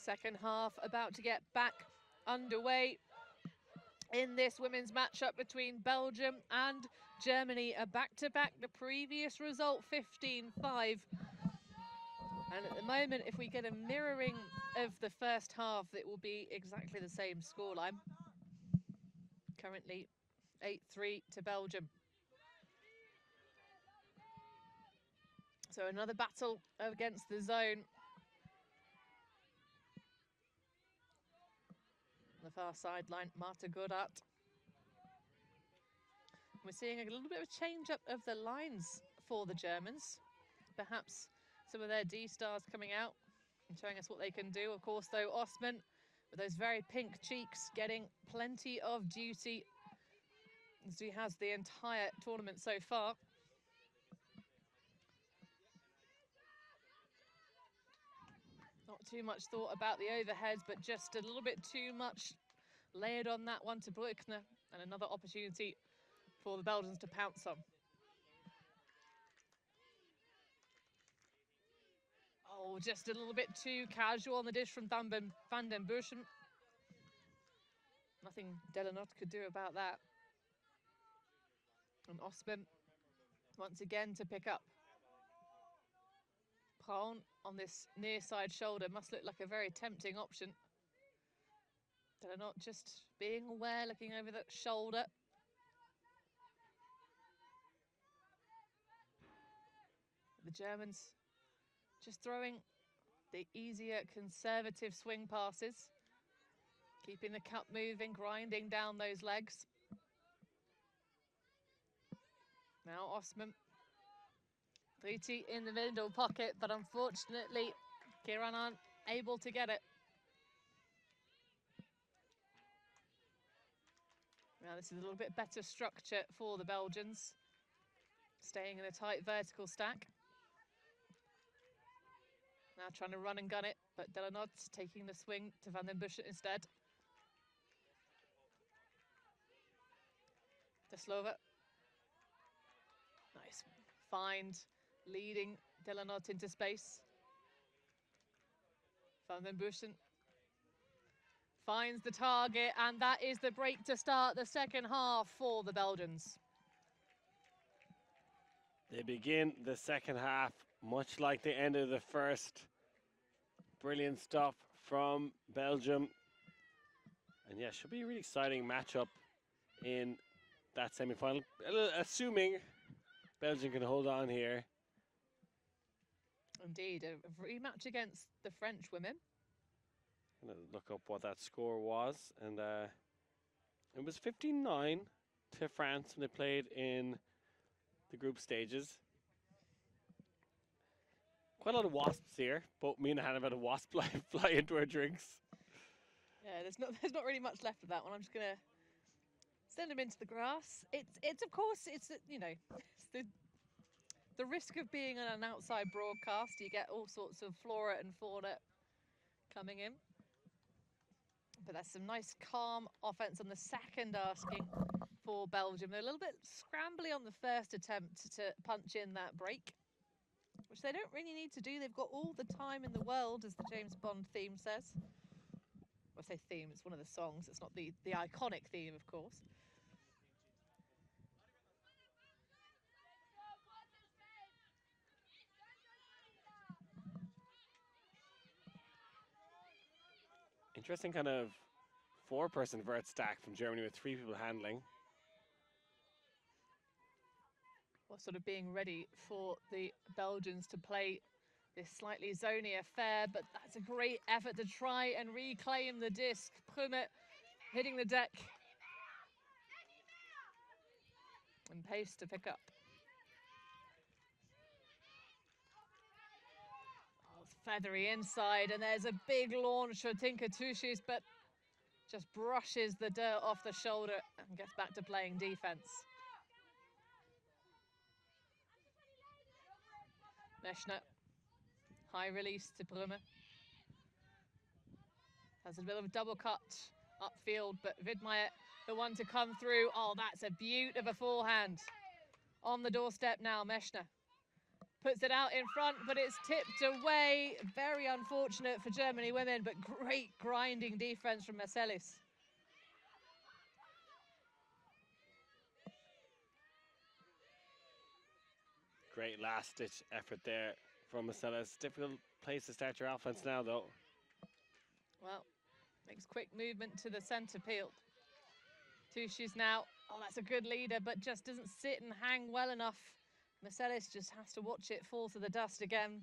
Second half about to get back underway in this women's matchup between Belgium and Germany. A back-to-back, the previous result 15-5. And at the moment, if we get a mirroring of the first half, it will be exactly the same scoreline. Currently 8-3 to Belgium. So another battle against the zone. On the far sideline, Marta Goddard. We're seeing a little bit of a change up of the lines for the Germans. Perhaps some of their D-stars coming out and showing us what they can do. Of course, though, Osman, with those very pink cheeks, getting plenty of duty as he has the entire tournament so far. Not too much thought about the overheads, but just a little bit too much layered on that one to Bruckner, and another opportunity for the Belgians to pounce on. Oh, just a little bit too casual on the dish from Van den Buschen. Nothing Delanot could do about that. And Osman, once again, to pick up. Braun on this near side shoulder must look like a very tempting option. Delanot just being aware, looking over the shoulder. The Germans just throwing the easier conservative swing passes, keeping the cup moving, grinding down those legs. Now Osman, Riti in the middle pocket, but unfortunately Kiran aren't able to get it. Now this is a little bit better structure for the Belgians, staying in a tight vertical stack. Now trying to run and gun it, but Delanot taking the swing to Van den Buschen instead. De Slova. Nice find, leading Delanot into space. Van den Buschen finds the target, and that is the break to start the second half for the Belgians. They begin the second half much like they ended the first. Brilliant stuff from Belgium. And yeah, should be a really exciting matchup in that semi-final. Assuming Belgium can hold on here. Indeed, a rematch against the French women. I'm gonna look up what that score was. And it was 15-9 to France when they played in the group stages. Quite a lot of wasps here. Both me and Hannah have had a wasp fly into our drinks. Yeah, there's not really much left of that one. I'm just gonna send them into the grass. It's of course you know, it's the risk of being on an outside broadcast. You get all sorts of flora and fauna coming in. But that's some nice calm offense on the second asking for Belgium. They're a little bit scrambly on the first attempt to punch in that break, which they don't really need to do. They've got all the time in the world, as the James Bond theme says. Well, I say theme, it's one of the songs. It's not the iconic theme, of course. Interesting kind of four-person vert stack from Germany with 3 people handling. Well, sort of being ready for the Belgians to play this slightly zony affair, but that's a great effort to try and reclaim the disc. Prumme hitting the deck. And Pace to pick up. Oh, feathery inside, and there's a big launch for Tinka Tushis, but just brushes the dirt off the shoulder and gets back to playing defense. Meschner, high release to Prumme. Has a bit of a double cut upfield, but Widmeyer, the one to come through. Oh, that's a beaut of a forehand. On the doorstep now, Meschner. puts it out in front, but it's tipped away. Very unfortunate for Germany women, but great grinding defense from Marcellus. Great last-ditch effort there from Marcellus. Difficult place to start your offense now, though. Well, makes quick movement to the centre field. Tushis now, oh, that's a good leader, but just doesn't sit and hang well enough. Marcellus just has to watch it fall to the dust again.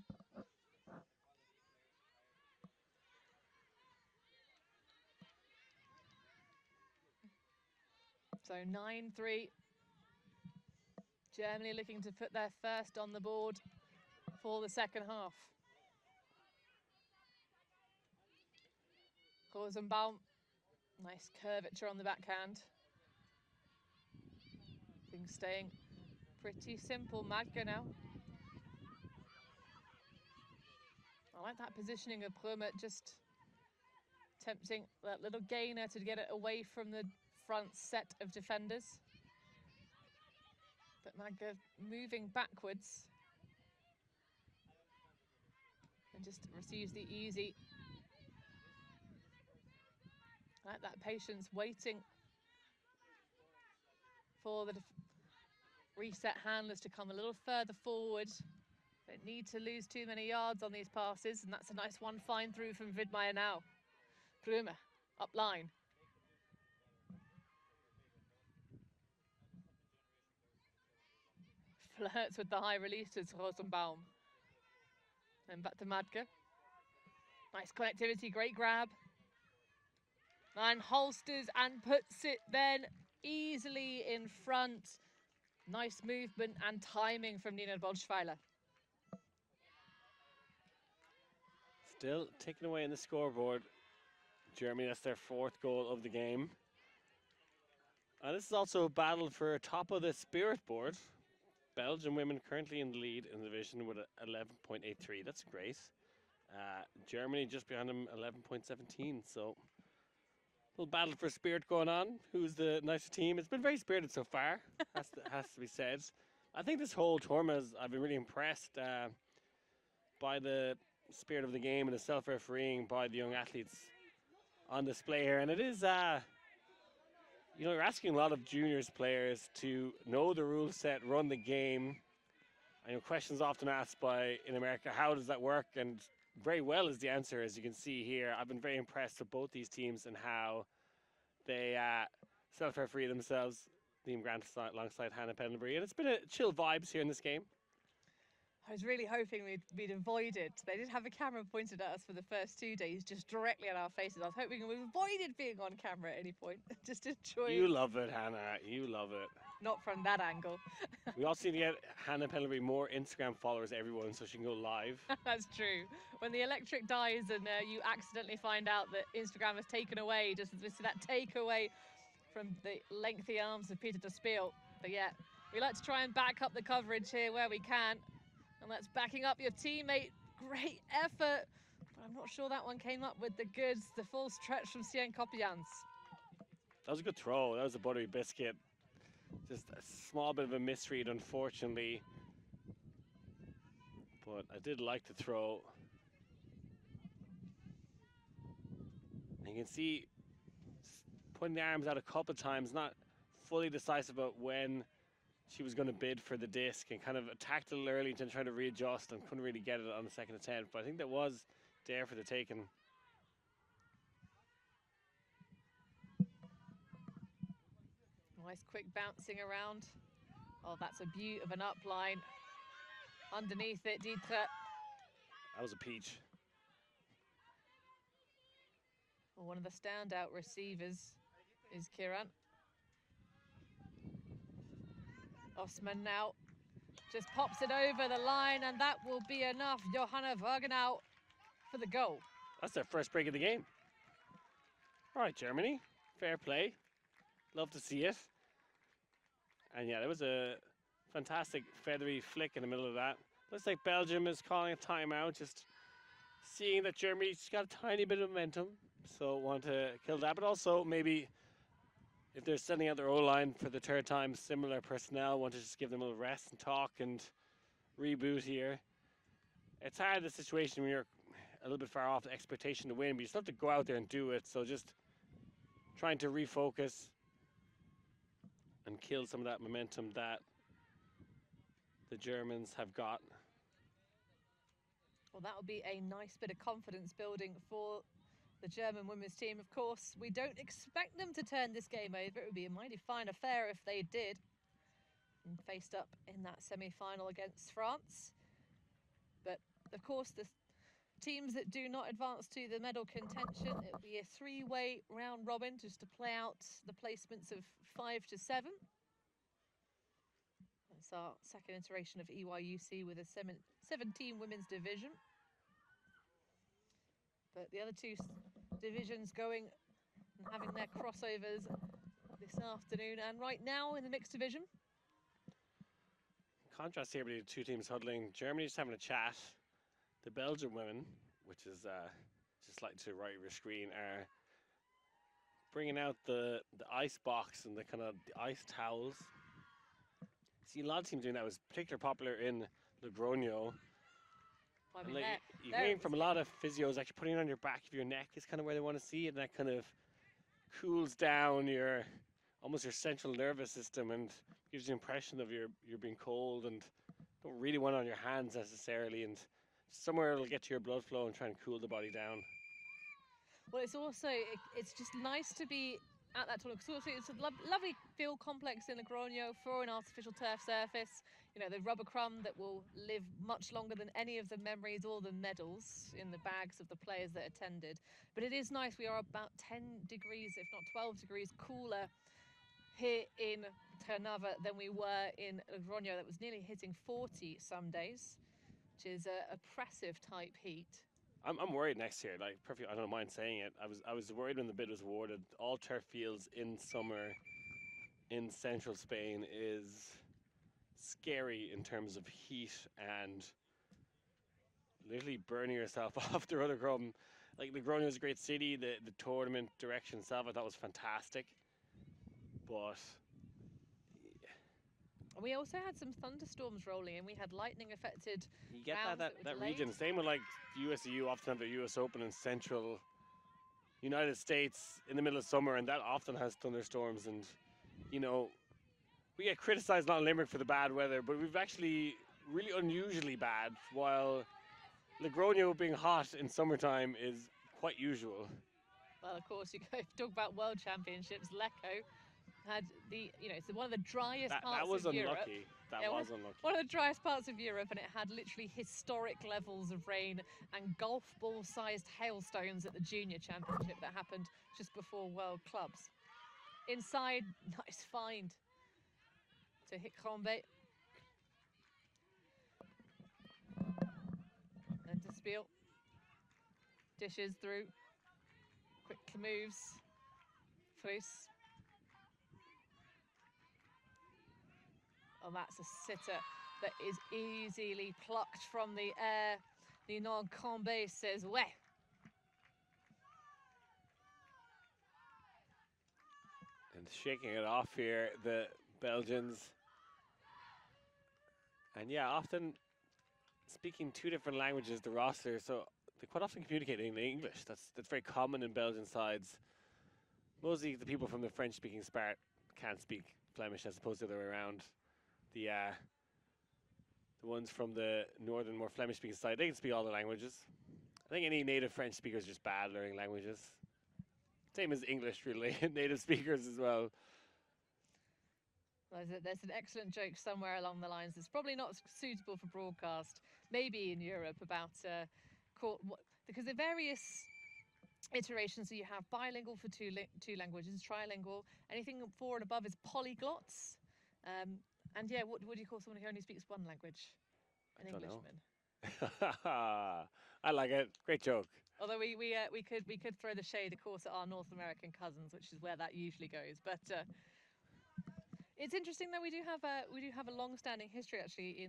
So 9-3. Germany looking to put their first on the board for the second half. Rosenbaum, nice curvature on the backhand. Things staying pretty simple. Madge now. I like that positioning of Brummer, just tempting that little gainer to get it away from the front set of defenders. But Madge moving backwards and just receives the easy. I like that patience, waiting for the reset handlers to come a little further forward. Don't need to lose too many yards on these passes, and that's a nice one fine through from Widmeyer now. Brummer, up line. Flirts with the high releases, Rosenbaum. And back to Madge. Nice connectivity, great grab. And holsters and puts it then easily in front. Nice movement and timing from Nina Bolschweiler. Still ticking away in the scoreboard. Germany, that's their 4th goal of the game. And this is also a battle for top of the spirit board. Belgium women currently in the lead in the division with 11.83. That's great. Germany just behind them, 11.17. So a little battle for spirit going on. Who's the nicer team? It's been very spirited so far, has to be said. I think this whole tournament, I've been really impressed by the spirit of the game and the self-refereeing by the young athletes on display here. And it is, you know, you're asking a lot of juniors players to know the rule set, run the game. I know questions often asked in America, how does that work? And very well is the answer, as you can see here. I've been very impressed with both these teams and how they self-referee themselves. Liam Grant alongside Hannah Pendlebury. And it's been a chill vibes here in this game. I was really hoping we'd avoided. They did have a camera pointed at us for the first 2 days, just directly at our faces. I was hoping we avoided being on camera at any point. Just enjoy. You love it, Hannah. You love it. Not from that angle. We also need to get Hannah Pendlebury more Instagram followers, everyone, so she can go live. That's true. When the electric dies and you accidentally find out that Instagram has taken away, just that takeaway from the lengthy arms of Peter de Spiel. But yeah, we like to try and back up the coverage here where we can. And that's backing up your teammate. Great effort. But I'm not sure that one came up with the goods. The full stretch from Sien Kopians. That was a good throw. That was a buttery biscuit. Just a small bit of a misread, unfortunately. But I did like the throw. And you can see putting the arms out a couple of times, not fully decisive about when she was going to bid for the disc, and kind of attacked a little early to try to readjust and couldn't really get it on the second attempt. But I think that was there for the taking. Nice quick bouncing around. Oh, that's a beaut of an upline. Underneath it, Dietre. That was a peach. Well, one of the standout receivers is Kiran. Osman now just pops it over the line, and that will be enough. Johanna Wagenau for the goal. That's their first break of the game. All right, Germany, fair play. Love to see it. And yeah, there was a fantastic feathery flick in the middle of that. Looks like Belgium is calling a timeout, just seeing that Germany's got a tiny bit of momentum. So want to kill that, but also maybe if they're sending out their O-line for the third time, similar personnel, want to just give them a little rest and talk and reboot here. It's hard, the situation when you're a little bit far off the expectation to win, but you still have to go out there and do it. So just trying to refocus and kill some of that momentum that the Germans have got. Well, that would be a nice bit of confidence building for the German women's team. Of course, we don't expect them to turn this game over. It would be a mighty fine affair if they did. And faced up in that semi-final against France. But, of course, the teams that do not advance to the medal contention, it'll be a three-way round robin just to play out the placements of 5 to 7. That's our second iteration of EYUC with a 17 women's division. But the other two divisions going and having their crossovers this afternoon and right now in the mixed division. Contrast here between the two teams huddling. Germany just having a chat. The Belgian women, which is just like to right of your screen, are bringing out the ice box and the kind of the ice towels. See, a lot of teams doing that. Was particularly popular in Logroño. I And mean, like, you're hearing from a lot of physios, actually putting it on your back of your neck is kind of where they want to see it, and that kind of cools down your almost your central nervous system and gives you the impression of you're being cold and don't really want it on your hands necessarily, and somewhere it'll get to your blood flow and try and cool the body down. Well, it's also, it's just nice to be at that tournament. So it's a lovely field complex in Logroño for an artificial turf surface. You know, the rubber crumb that will live much longer than any of the memories or the medals in the bags of the players that attended. But it is nice. We are about 10 degrees, if not 12 degrees cooler here in Trnava than we were in Logroño. That was nearly hitting 40 some days, which is a oppressive type heat. I'm worried next year. Like, perfect. I don't mind saying it. I was worried when the bid was awarded. All turf fields in summer in central Spain is scary in terms of heat and literally burning yourself off the rudder crumb. Like, Logroño is a great city. The tournament direction itself I thought was fantastic, but we also had some thunderstorms rolling in. We had lightning affected. you get rounds that were region. delayed. Same with like USEU often have the US Open in central United States in the middle of summer, and that often has thunderstorms. And you know, we get criticized not in Limerick for the bad weather, but we've actually really unusually bad, while Logroño being hot in summertime is quite usual. Well, of course, you go talk about World Championships. Lecco had it's one of the driest That parts was of unlucky. Europe. That Yeah, was unlucky. One of the driest parts of Europe, and it had literally historic levels of rain and golf ball-sized hailstones at the Junior Championship that happened just before World Clubs. Inside, nice find to hit Combe. And to Spiel. Dishes through. Quick moves. Fries. Oh, that's a sitter that is easily plucked from the air. Ninon Combe says, "Weh." And shaking it off here, the Belgians. And yeah, often speaking two different languages, the roster, so they quite often communicate in English. That's very common in Belgian sides. Mostly the people from the French-speaking part can't speak Flemish as opposed to the other way around. The ones from the northern, more Flemish-speaking side, they can speak all the languages. I think any native French speakers are just bad learning languages. Same as English, really, native speakers as well. There's an excellent joke somewhere along the lines that's probably not suitable for broadcast, maybe in Europe, about because the various iterations, so you have bilingual for two languages, trilingual, anything 4 and above is polyglots. And yeah, what do you call someone who only speaks one language? An Englishman. I like it. Great joke. Although we could throw the shade, of course, at our North American cousins, which is where that usually goes. But it's interesting that we do have a long-standing history actually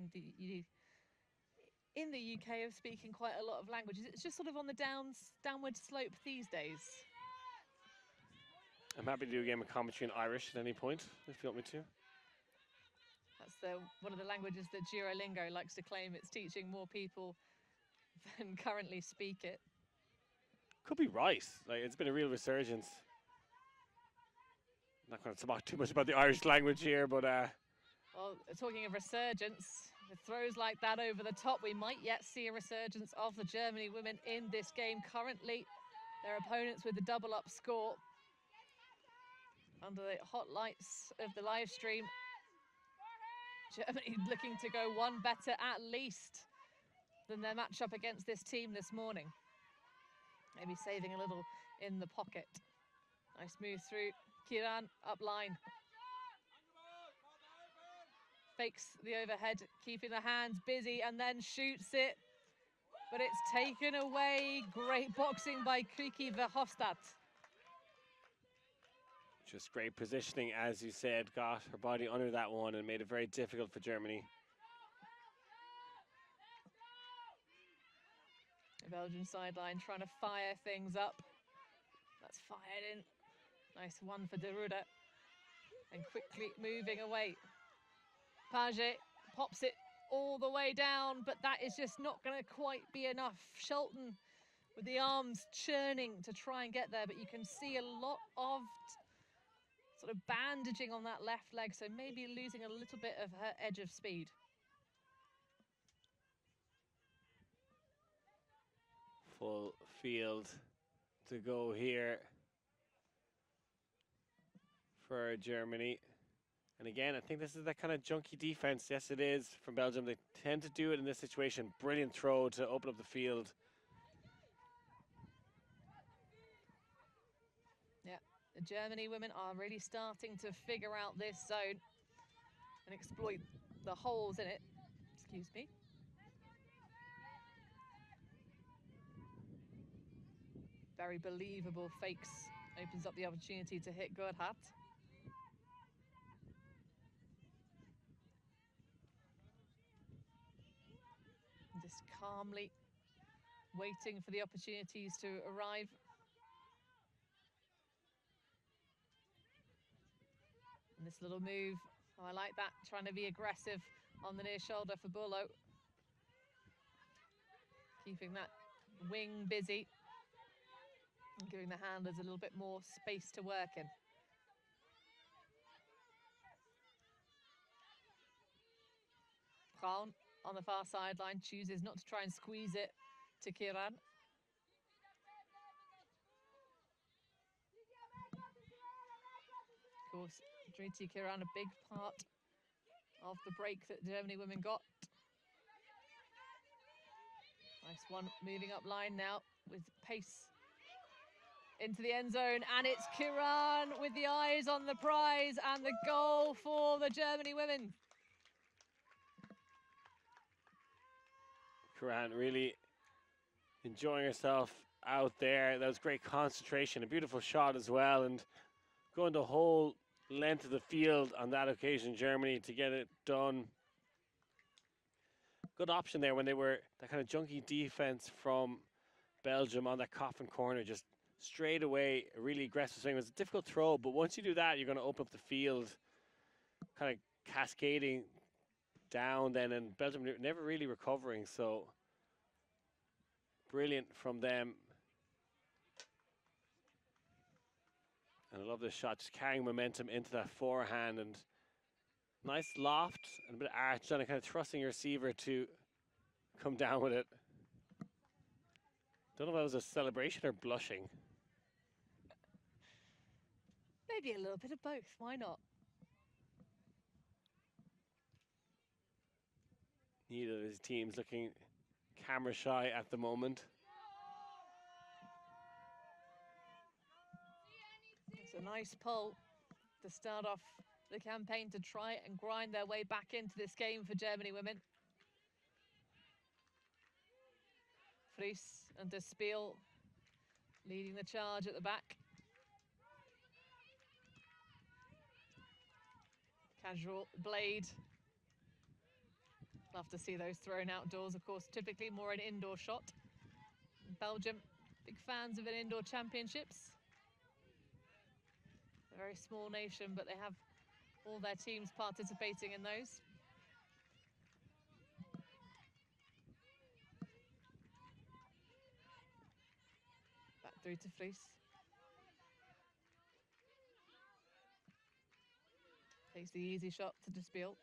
in the UK of speaking quite a lot of languages. It's just sort of on the downward slope these days. I'm happy to do a game of commentary in Irish at any point if you want me to. That's one of the languages that Duolingo likes to claim it's teaching more people than currently speak it. Could be right. Like, it's been a real resurgence. Not going to talk too much about the Irish language here, but Well, talking of resurgence, with throws like that over the top, we might yet see a resurgence of the Germany women in this game. Currently, their opponents with the double-up score. Under the hot lights of the live stream, Germany looking to go one better at least than their matchup against this team this morning. Maybe saving a little in the pocket. Nice move through. Kiran up line. Fakes the overhead, keeping the hands busy, and then shoots it. But it's taken away. Great boxing by Kiki Verhofstadt. just great positioning, as you said, got her body under that one and made it very difficult for Germany. The Belgian sideline trying to fire things up. That's fired in. Nice one for De Ruda. And quickly moving away. Page pops it all the way down, but that is just not going to quite be enough. Shelton with the arms churning to try and get there, but you can see a lot of sort of bandaging on that left leg, so maybe losing a little bit of her edge of speed. Full field to go here for Germany. And again, I think this is that kind of junky defense. Yes, it is from Belgium. They tend to do it in this situation. Brilliant throw to open up the field. Yeah, the Germany women are really starting to figure out this zone and exploit the holes in it. Excuse me. Very believable fakes. Opens up the opportunity to hit Gerhardt. Just calmly waiting for the opportunities to arrive. And this little move, oh, I like that, trying to be aggressive on the near shoulder for Bullo. Keeping that wing busy and giving the handlers a little bit more space to work in. Braun on the far sideline chooses not to try and squeeze it to Kiran. Of course, Driti Kiran, a big part of the break that Germany women got. Nice one, moving up line now with pace into the end zone, and it's Kiran with the eyes on the prize and the goal for the Germany women. Kiran really enjoying herself out there. That was great concentration, a beautiful shot as well, and going the whole length of the field on that occasion, Germany, to get it done. Good option there when they were that kind of junky defense from Belgium on that coffin corner, just straight away, a really aggressive swing. It was a difficult throw, but once you do that, you're going to open up the field, kind of cascading down then, and Belgium never really recovering, so brilliant from them. And I love this shot, just carrying momentum into that forehand, and nice loft and a bit of arch, and kind of trusting your receiver to come down with it. Don't know if that was a celebration or blushing. Maybe a little bit of both, why not? Neither of his teams looking camera shy at the moment. It's a nice pull to start off the campaign to try and grind their way back into this game for Germany women. Fries and De Spiel leading the charge at the back. Casual blade. Love to see those thrown outdoors, of course, typically more an indoor shot. Belgium, big fans of an indoor championships. A very small nation, but they have all their teams participating in those. Through to Fries. Takes the easy shot to Despiel.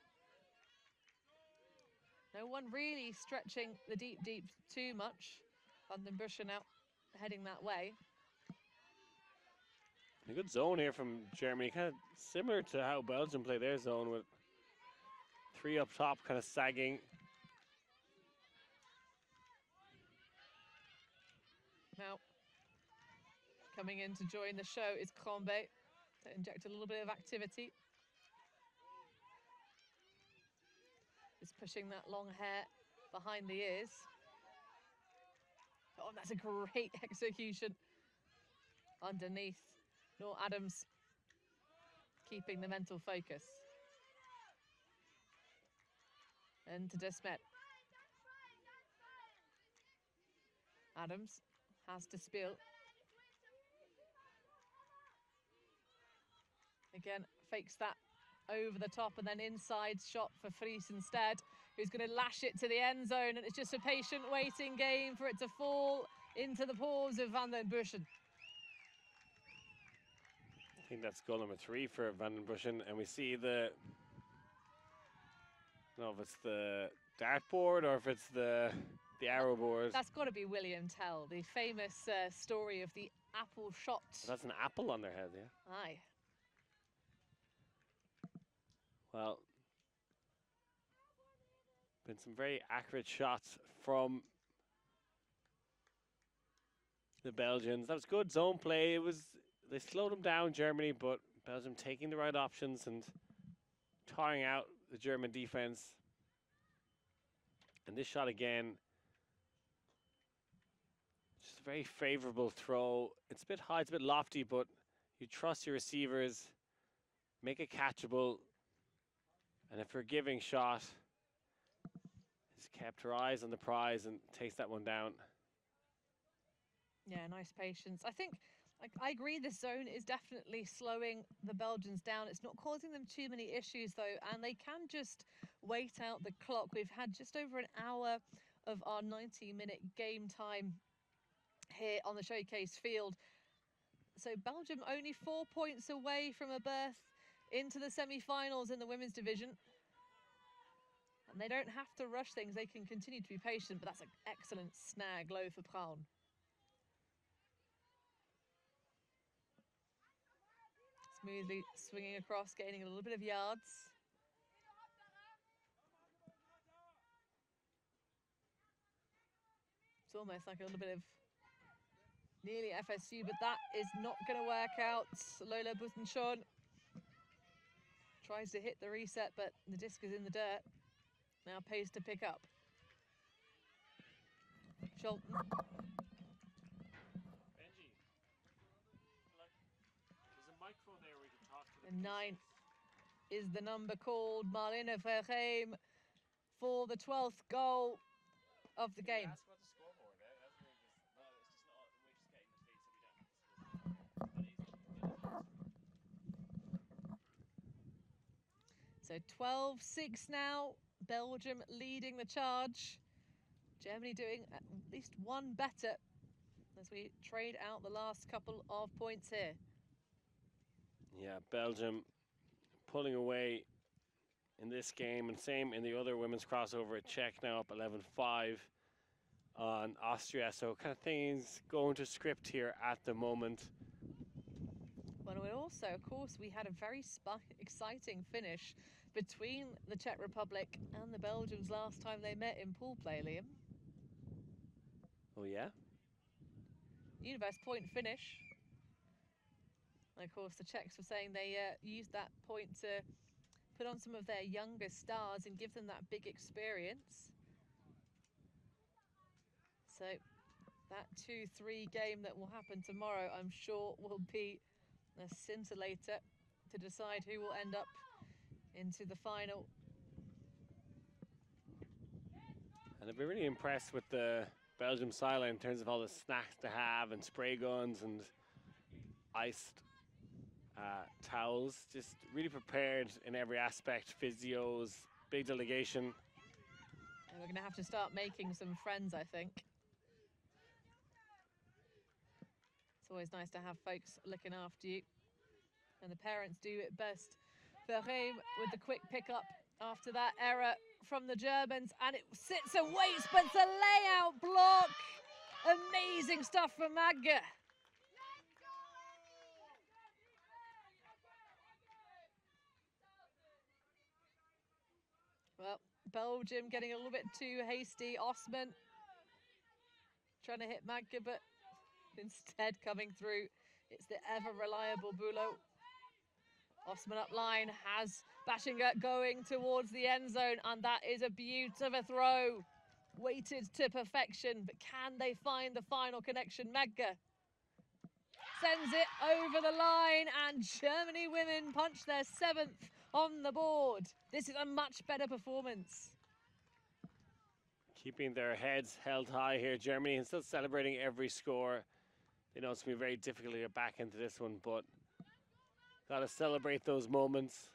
No one really stretching the deep too much. Van den Buschen out heading that way. A good zone here from Germany, kind of similar to how Belgium play their zone with 3 up top, kind of sagging. Now, coming in to join the show is Krombe to inject a little bit of activity. Just pushing that long hair behind the ears. Oh, that's a great execution underneath. Nor Adams keeping the mental focus. And to Desmet. Adams has to spill. Again, fakes that over the top and then inside shot for Fries instead, who's going to lash it to the end zone. And it's just a patient waiting game for it to fall into the paws of Van den Buschen. I think that's goal number 3 for Van den Buschen. And we see the, I don't know if it's the dartboard or if it's the arrow board. That's got to be William Tell, the famous story of the apple shot. That's an apple on their head, yeah. Aye. Well, been some very accurate shots from the Belgians. That was good zone play. They slowed them down, Germany, but Belgium taking the right options and tiring out the German defense. And this shot again, just a very favorable throw. It's a bit high, it's a bit lofty, but you trust your receivers, make it catchable. And a forgiving shot has kept her eyes on the prize and takes that one down. Yeah, nice patience. I think, I agree, this zone is definitely slowing the Belgians down. It's not causing them too many issues, though, and they can just wait out the clock. We've had just over an hour of our 90-minute game time here on the showcase field. So Belgium only 4 points away from a berth into the semi-finals in the women's division. And they don't have to rush things. They can continue to be patient, but that's an excellent snag low for Braun. Smoothly swinging across, gaining a little bit of yards. It's almost like a little bit of nearly FSU, but that is not going to work out. Lola Butenschon tries to hit the reset, but the disc is in the dirt. Now pays to pick up. Scholten. Benji, there's a microphone there we can talk to. And 9 is the number called. Marlene Verheem for the 12th goal of the game. Ask about the scoreboard. So 12-6 now. Belgium leading the charge. Germany doing at least one better as we trade out the last couple of points here. Yeah, Belgium pulling away in this game, and same in the other women's crossover. Czech now up 11-5 on Austria. So kind of things going to script here at the moment. Well, we also, of course, we had a very exciting finish between the Czech Republic and the Belgians last time they met in pool play, Liam. Oh, yeah? Universe point finish. And of course, the Czechs were saying they used that point to put on some of their younger stars and give them that big experience. So that 2-3 game that will happen tomorrow, I'm sure, will be a scintillator to decide who will end up into the final. And I've been really impressed with the Belgium sideline in terms of all the snacks to have and spray guns and iced towels. Just really prepared in every aspect. Physios, big delegation. And we're going to have to start making some friends, I think. It's always nice to have folks looking after you, and the parents do it best. Verheim with the quick pickup after that error from the Germans, and it sits and waits, but it's a layout block. Amazing stuff from Magge. Well, Belgium getting a little bit too hasty. Osman trying to hit Magge, but instead coming through, it's the ever reliable Bulo. Osman up line has Bashinger going towards the end zone, and that is a beaut of a throw. Weighted to perfection, but can they find the final connection? Magge sends it over the line, and Germany women punch their 7th on the board. This is a much better performance. Keeping their heads held high here, Germany, and still celebrating every score. They know it's going to be very difficult to get back into this one, but got to celebrate those moments.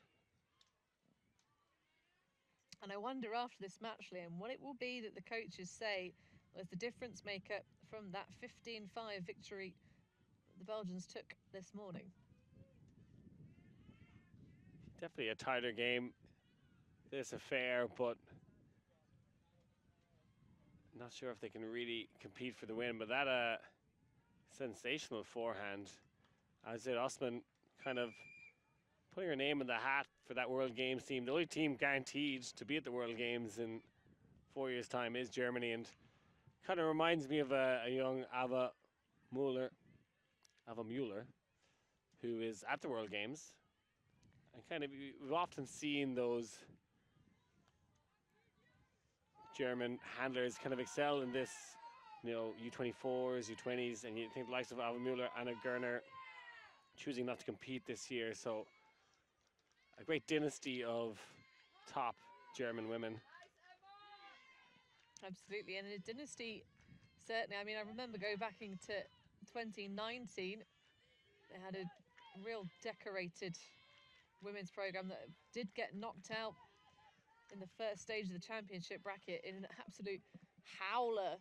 And I wonder after this match, Liam, what it will be that the coaches say was the difference maker from that 15-5 victory the Belgians took this morning. Definitely a tighter game, this affair, but not sure if they can really compete for the win. But that sensational forehand, as did Osman, kind of putting her name in the hat for that World Games team. The only team guaranteed to be at the World Games in 4 years' time is Germany, and kind of reminds me of a young Ava Müller, who is at the World Games. And kind of, we've often seen those German handlers kind of excel in this, you know, U24s, U20s, and you think the likes of Ava Müller, Anna Gerner, choosing not to compete this year. So a great dynasty of top German women. Absolutely, and a dynasty, certainly. I mean, I remember going back into 2019, they had a real decorated women's program that did get knocked out in the first stage of the championship bracket in an absolute howler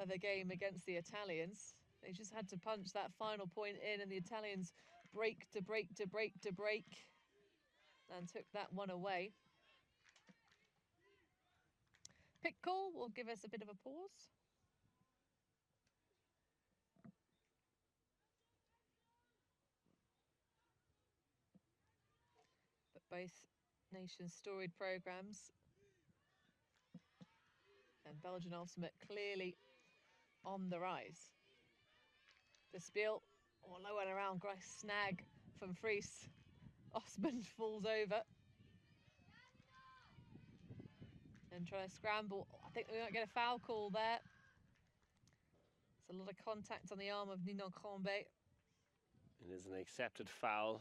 of a game against the Italians. They just had to punch that final point in, and the Italians break, and took that one away. Pick call will give us a bit of a pause. But both nations' storied programs, and Belgian Ultimate clearly on the rise. The spiel, low and around, Grice snag from Fries. Osman falls over. And try to scramble. I think we might get a foul call there. It's a lot of contact on the arm of Ninon Crombe. It is an accepted foul.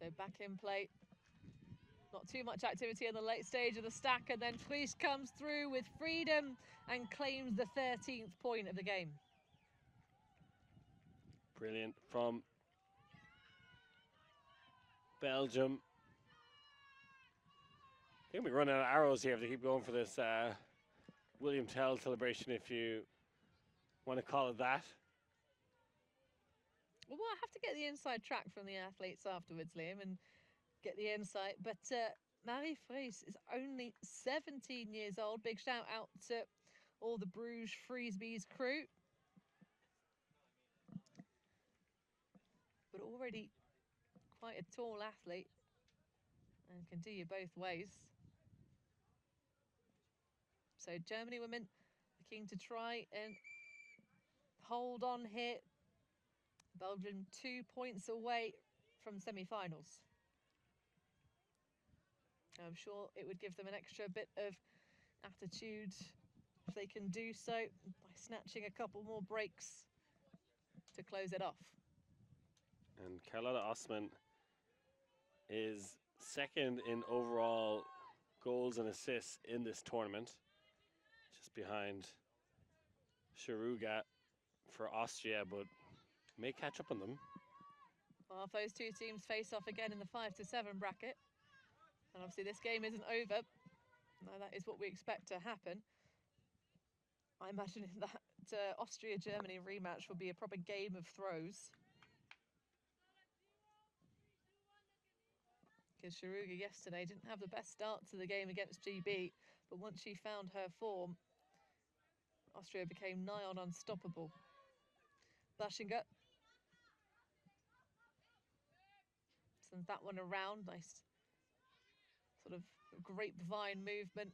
So back in play. Not too much activity in the late stage of the stack, and then Fries comes through with freedom and claims the 13th point of the game. Brilliant from Belgium. I think we run out of arrows here if they keep going for this William Tell celebration, if you want to call it that. Well, I have to get the inside track from the athletes afterwards, Liam, and get the insight. But Marie Fries is only 17 years old. Big shout out to all the Bruges Frisbees crew. But already quite a tall athlete and can do you both ways. So Germany women looking to try and hold on here. Belgium 2 points away from semi-finals. I'm sure it would give them an extra bit of attitude if they can do so by snatching a couple more breaks to close it off. And Carlotta Osman is second in overall goals and assists in this tournament, just behind Sharuga for Austria, but may catch up on them. Well, if those two teams face off again in the 5 to 7 bracket, and obviously this game isn't over No, that is what we expect to happen. I imagine that Austria-Germany rematch will be a proper game of throws. Because Sharuga yesterday didn't have the best start to the game against GB, but once she found her form, Austria became nigh on unstoppable. Bashinger sends that one around, nice sort of grapevine movement.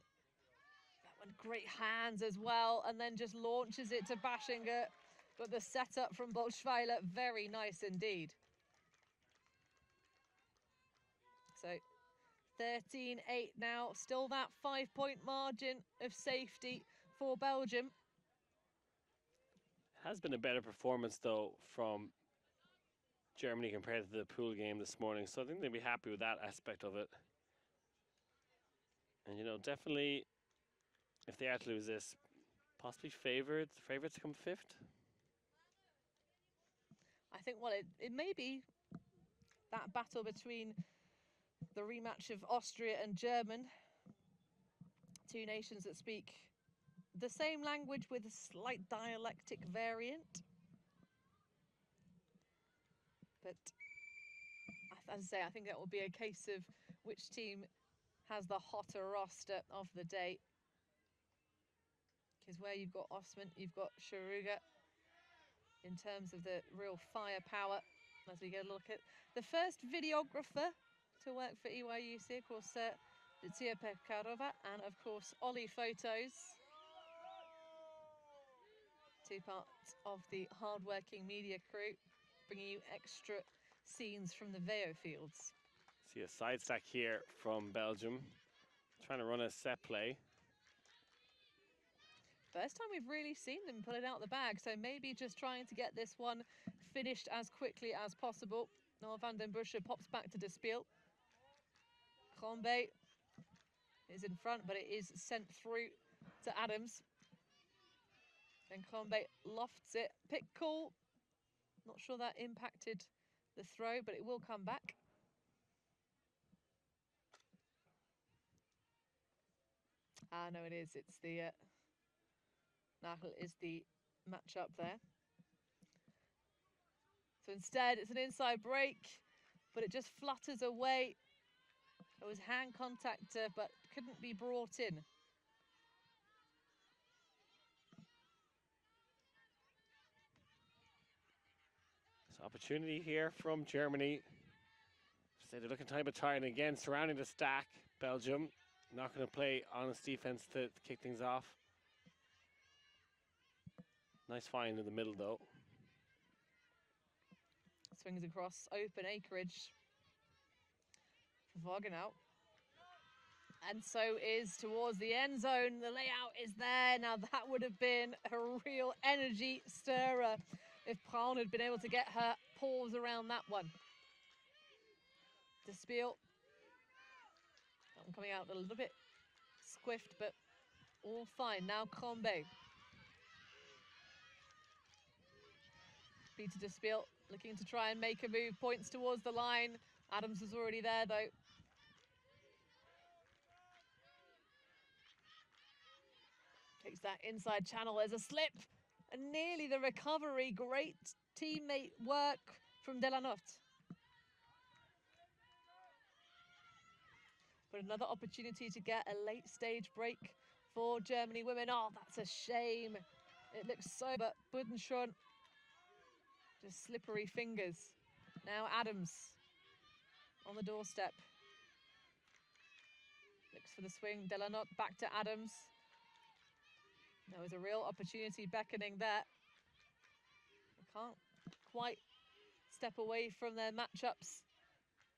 That one, great hands as well, and then just launches it to Bashinger. But the setup from Bolschweiler, very nice indeed. So 13-8 now, still that 5-point margin of safety for Belgium. Has been a better performance, though, from Germany compared to the pool game this morning, so I think they'll be happy with that aspect of it. And, you know, definitely, if they are to lose this, possibly favorites to come fifth. I think, well, it may be that battle between the rematch of Austria and German, two nations that speak the same language with a slight dialectic variant. But as I say, I think that will be a case of which team has the hotter roster of the day. Because where you've got Osman, you've got Sharuga in terms of the real firepower. As we get a look at the first videographer to work for EYUC, of course, Lucia Pekarova, and of course, Ollie Photos. Two parts of the hard-working media crew, bringing you extra scenes from the Veo fields. See a side stack here from Belgium, trying to run a set play. First time we've really seen them pull it out the bag, so maybe just trying to get this one finished as quickly as possible. Noah van den Busche pops back to Despiel. Krombe is in front, but it is sent through to Adams. And Krombe lofts it. Pick call. Not sure that impacted the throw, but it will come back. Ah, no, it is. It's the Nachel is the matchup there. So instead, it's an inside break, but it just flutters away. It was hand contact, but couldn't be brought in. So opportunity here from Germany. So they're looking time to try, and again surrounding the stack. Belgium not going to play honest defense to kick things off. Nice find in the middle, though. Swings across open acreage for Wagenau. And so is towards the end zone. The layout is there. Now that would have been a real energy stirrer if Braun had been able to get her paws around that one. Despiel. That one coming out a little bit squiffed, but all fine. Now Krombe. Peter Despiel looking to try and make a move. Points towards the line. Adams was already there, though. Takes that inside channel. There's a slip. And nearly the recovery. Great teammate work from Delanotte. But another opportunity to get a late stage break for Germany women. Oh, that's a shame. It looks so, but Budenschon, just slippery fingers. Now Adams on the doorstep. Looks for the swing. Delanotte back to Adams. There was a real opportunity beckoning there. They can't quite step away from their matchups.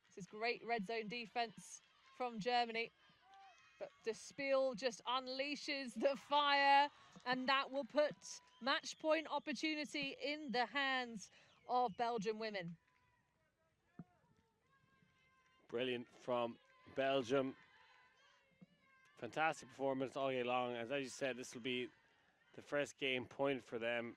This is great red zone defense from Germany. But Despiel just unleashes the fire, and that will put match point opportunity in the hands of Belgian women. Brilliant from Belgium. Fantastic performance all day long. As you said, this will be the first game point for them.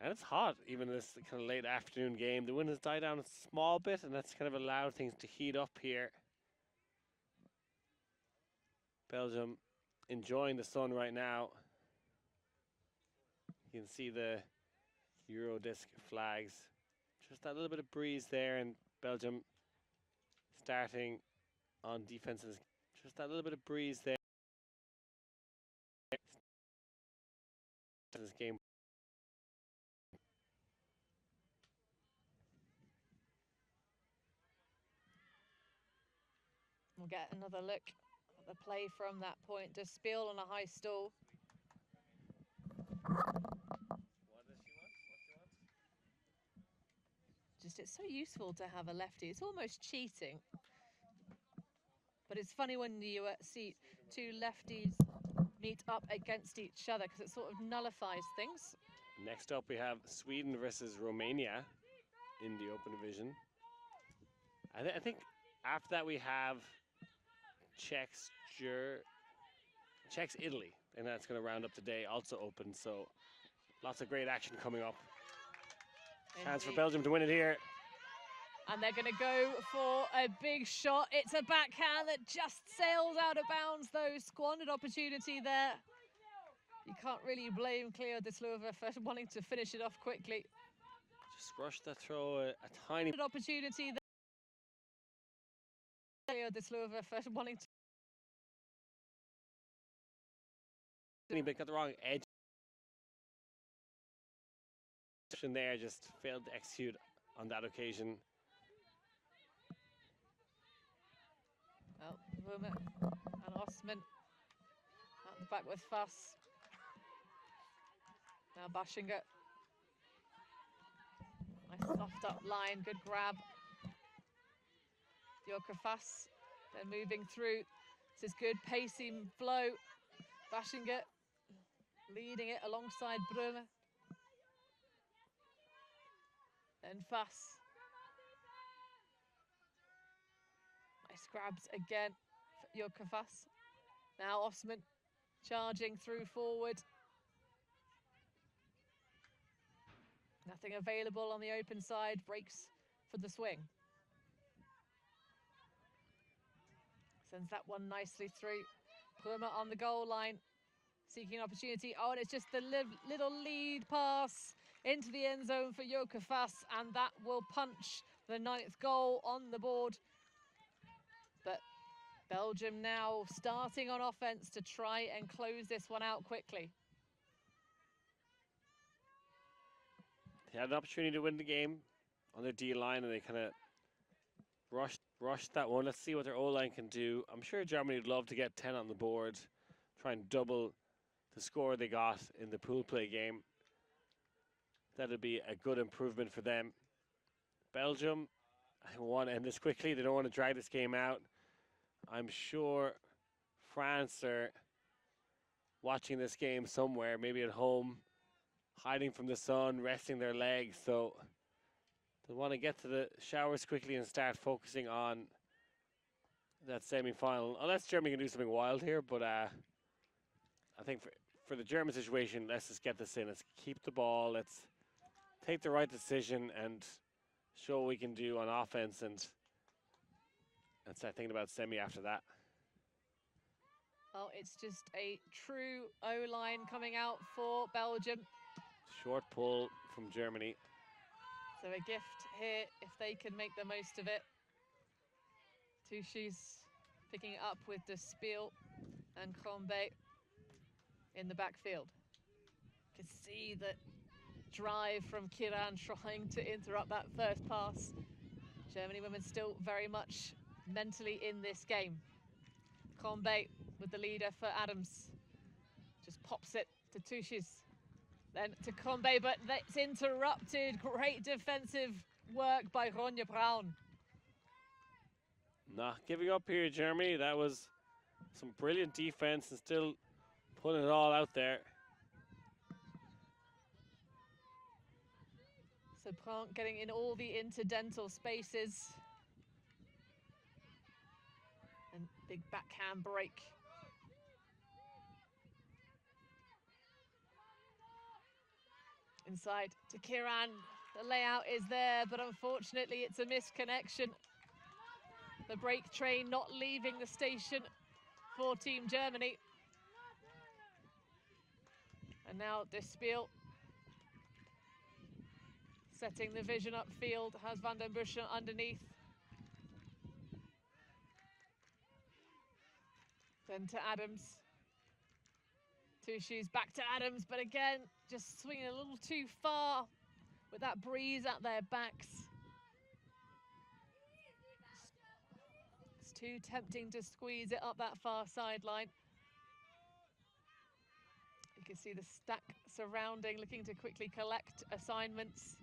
And it's hot, even this kind of late afternoon game. The wind has died down a small bit, and that's kind of allowed things to heat up here. Belgium enjoying the sun right now. You can see the Eurodisc flags. Just that little bit of breeze there, and Belgium starting on defenses. Just that little bit of breeze there. This game. We'll get another look at the play from that point. De Spiel on a high stall. Just, it's so useful to have a lefty. It's almost cheating. But it's funny when you see two lefties meet up against each other, because it sort of nullifies things. Next up, we have Sweden versus Romania in the open division. I think after that we have Czechs, Italy, and that's going to round up today, also open. So lots of great action coming up. Chance for Belgium to win it here. And they're going to go for a big shot. It's a backhand that just sails out of bounds, though. Squandered opportunity there. You can't really blame Cleo de Slova for wanting to finish it off quickly. Just rushed that throw a tiny opportunity there. Cleo de Slova for wanting to. But got the wrong edge. There just failed to execute on that occasion. Well, Wuma and Osman at the back with Fuss. Now Bashinger. Nice soft up line, good grab. Joker Fuss, they're moving through. This is good pacing flow. Bashinger leading it alongside Brömer. Then Fuss. Nice grabs again for Joker Fuss. Now Osman charging through forward. Nothing available on the open side, breaks for the swing. Sends that one nicely through. Brömer on the goal line, seeking opportunity. Oh, and it's just the little lead pass into the end zone for Joker Fuss, and that will punch the 9th goal on the board. But Belgium now starting on offense to try and close this one out quickly. They had an opportunity to win the game on their D-line, and they kind of rushed that one. Let's see what their O-line can do. I'm sure Germany would love to get 10 on the board, try and double the score they got in the pool play game. That'd be a good improvement for them. Belgium, I want to end this quickly. They don't want to drag this game out. I'm sure France are watching this game somewhere, maybe at home, hiding from the sun, resting their legs. So they want to get to the showers quickly and start focusing on that semi-final. Unless Germany can do something wild here, but I think for the German situation, let's just get this in. Let's keep the ball. Let's take the right decision and show what we can do on offense, and start thinking about semi after that. Well, it's just a true O-line coming out for Belgium. Short pull from Germany. So a gift here if they can make the most of it. Tuchis picking it up with De Spiel and Combe in the backfield. You can see the drive from Kiran trying to interrupt that first pass. Germany women still very much mentally in this game. Combe with the leader for Adams. Just pops it to Tuchis. Then to Combe, but that's interrupted. Great defensive work by Ronja Braun. Not giving up here, Germany. That was some brilliant defense and still putting it all out there. So Braun getting in all the interdental spaces. And big backhand break. Inside to Kiran. The layout is there, but unfortunately it's a misconnection. The break train not leaving the station. for Team Germany. And now this Spiel setting the vision upfield, has Van den Buschen underneath. Then to Adams. Two shoes back to Adams, but again, just swinging a little too far with that breeze at their backs. It's too tempting to squeeze it up that far sideline. You can see the stack surrounding, looking to quickly collect assignments.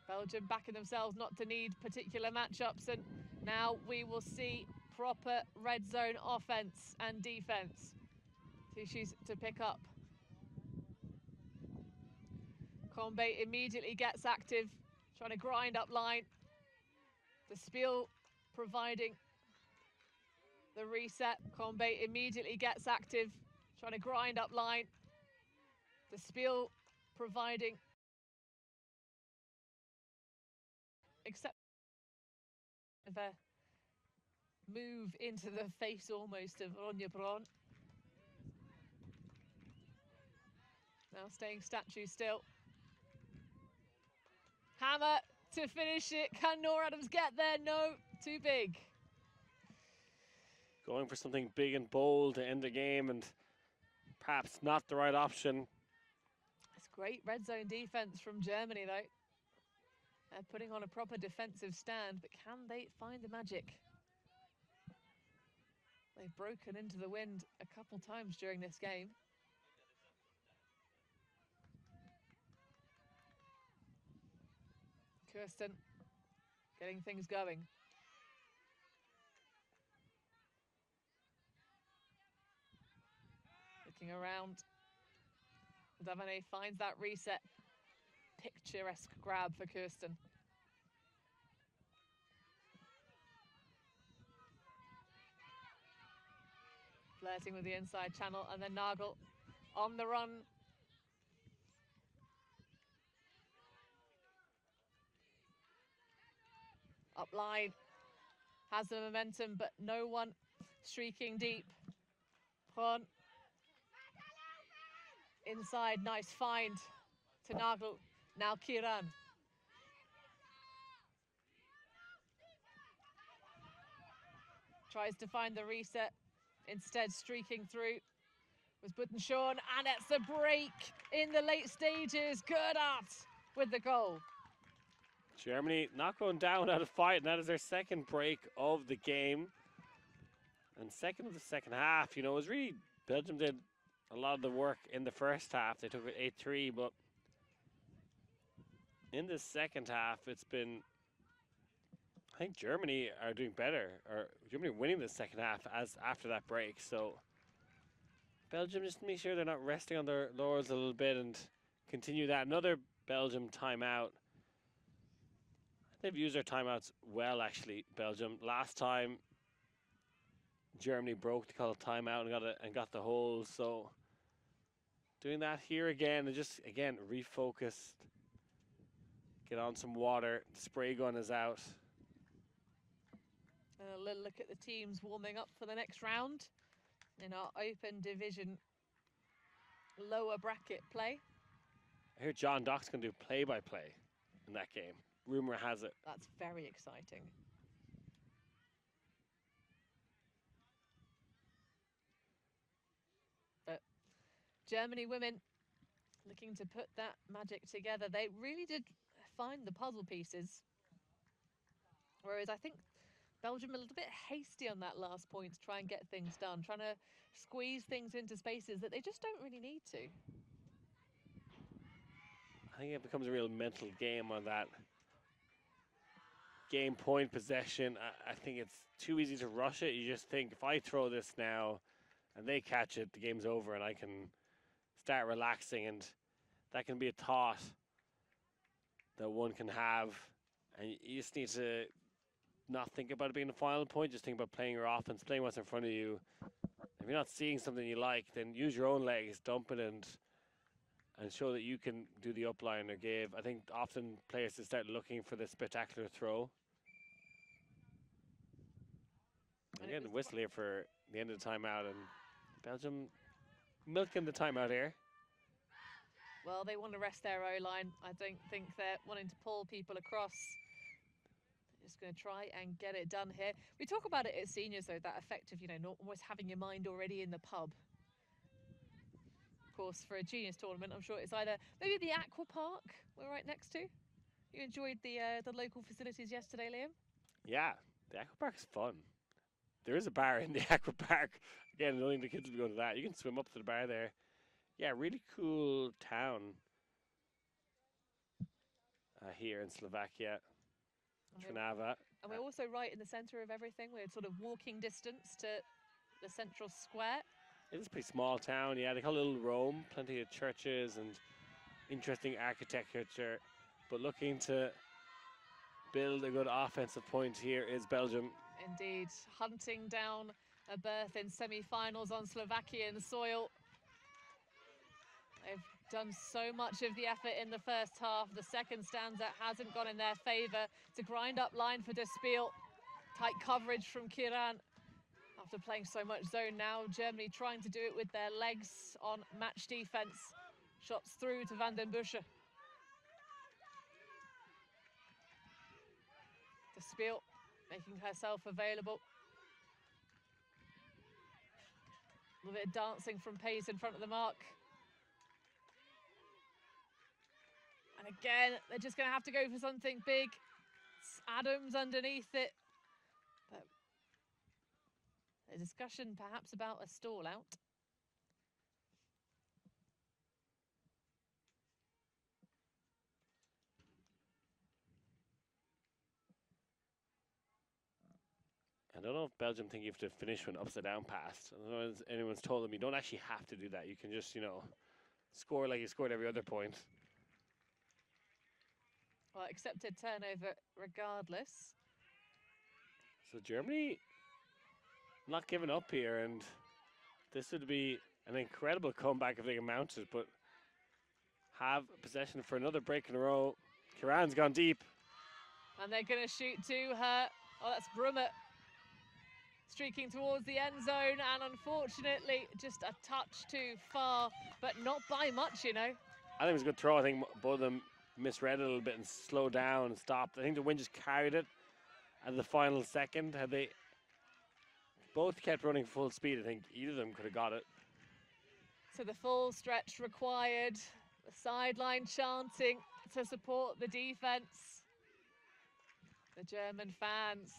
Belgium backing themselves not to need particular matchups, and now we will see proper red zone offense and defense. Two shoes to pick up. Combe immediately gets active, trying to grind up line. The Spiel providing the reset. Combe immediately gets active, trying to grind up line. The Spiel providing, except a move into the face almost of Ronja Braun. Now staying statue still. Hammer to finish it. Can Nora Adams get there? No, too big. Going for something big and bold to end the game, and perhaps not the right option. It's great red zone defense from Germany, though. They're putting on a proper defensive stand, but can they find the magic? They've broken into the wind a couple times during this game. Kirsten getting things going. Looking around. Davane finds that reset. Picturesque grab for Kirsten. Flirting with the inside channel, and then Nagel on the run. Up line, has the momentum, but no one streaking deep. Pron. Inside, nice find to Nagel. Now Kiran. Tries to find the reset, instead streaking through was Buttenshawn, and it's a break in the late stages. Gerdart with the goal. Germany not going down out of fight, and that is their second break of the game. And second of the second half. You know, it was really, Belgium did a lot of the work in the first half. They took it 8-3, but in the second half, it's been, I think Germany are doing better, or Germany winning the second half as after that break. So Belgium just make sure they're not resting on their laurels a little bit and continue that. Another Belgium timeout. They've used their timeouts well, actually, Belgium. Last time, Germany broke the call of timeout and got the hole. So doing that here again, and just, again, refocused. Get on some water. The spray gun is out. And a little look at the teams warming up for the next round in our open division lower bracket play. I hear John Dock's going to do play-by-play in that game. Rumor has it. That's very exciting. But Germany women looking to put that magic together. They really did find the puzzle pieces. Whereas I think Belgium a little bit hasty on that last point to try and get things done, trying to squeeze things into spaces that they just don't really need to. I think it becomes a real mental game on that game point possession. I think it's too easy to rush it. You just think, if I throw this now and they catch it, the game's over and I can start relaxing, and that can be a thought that one can have. And you just need to not think about it being the final point, just think about playing your offense, playing what's in front of you. If you're not seeing something you like, then use your own legs, dump it, and show that you can do the upline or give. I think often players just start looking for the spectacular throw. Again, the whistle here for the end of the timeout, and Belgium milking the timeout here. Well, they want to rest their O-line. I don't think they're wanting to pull people across. They're just going to try and get it done here. We talk about it at seniors, though, that effect of, not almost having your mind already in the pub. Of course, for a juniors tournament, I'm sure it's either maybe the aqua park we're right next to. You enjoyed the local facilities yesterday, Liam? Yeah, the aqua park is fun. There is a bar in the aqua park. Again, only the kids will be going to that. You can swim up to the bar there. Yeah, really cool town here in Slovakia, Trnava. And we're also right in the centre of everything. We're sort of walking distance to the central square. It is a pretty small town, yeah. They call it Little Rome. Plenty of churches and interesting architecture. But looking to build a good offensive point here is Belgium. Indeed, hunting down a berth in semi-finals on Slovakian soil. They've done so much of the effort in the first half. The second stanza hasn't gone in their favour. It's a grind-up line for De Spiel. Tight coverage from Kiran. After playing so much zone now, Germany trying to do it with their legs on match defence. Shots through to Van den Busche. De Spiel making herself available. A little bit of dancing from Pace in front of the mark. And again, they're just going to have to go for something big. It's Adams underneath it. But a discussion perhaps about a stall out. I don't know if Belgium think you have to finish with an upside down pass. I don't know if anyone's told them you don't actually have to do that. You can just, score like you scored every other point. Well, accepted turnover regardless. So Germany not giving up here, and this would be an incredible comeback if they can mount it, but have possession for another break in a row. Kiran's gone deep. And they're going to shoot to her. Oh, that's Brummer. Streaking towards the end zone, and unfortunately just a touch too far, but not by much, I think it was a good throw. I think both of them misread it a little bit and slowed down and stopped. I think the wind just carried it at the final second. Had they both kept running full speed, I think either of them could have got it. So the full stretch required, the sideline chanting to support the defense. The German fans.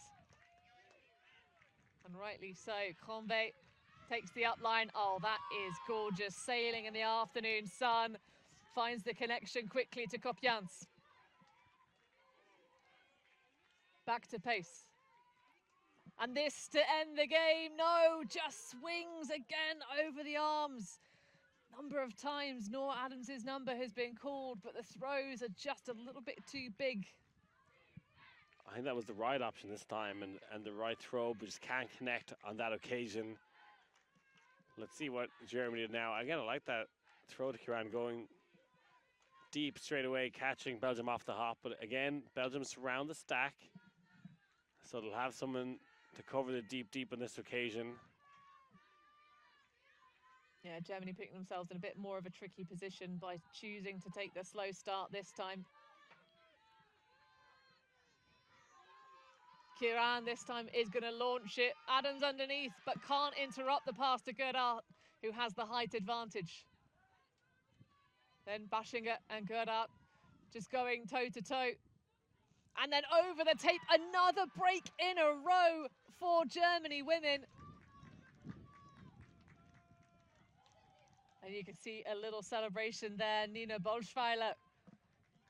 And rightly so. Combe takes the upline. Oh, that is gorgeous. Sailing in the afternoon sun. Finds the connection quickly to Kopjans. Back to Pace. And this to end the game. No, just swings again over the arms. Number of times Noor Adams' number has been called, but the throws are just a little bit too big. I think that was the right option this time and the right throw, but just can't connect on that occasion. Let's see what Germany did now. Again, I like that throw to Kiran going deep straight away, catching Belgium off the hop. But again, Belgium surround the stack, so they'll have someone to cover the deep on this occasion. Yeah, Germany picking themselves in a bit more of a tricky position by choosing to take the slow start this time. Kiran this time is going to launch it. Adams underneath, but can't interrupt the pass to Gerard, who has the height advantage. Then Bashinger and Gerard just going toe-to-toe. And then over the tape, another break in a row for Germany women. And you can see a little celebration there, Nina Bolschweiler.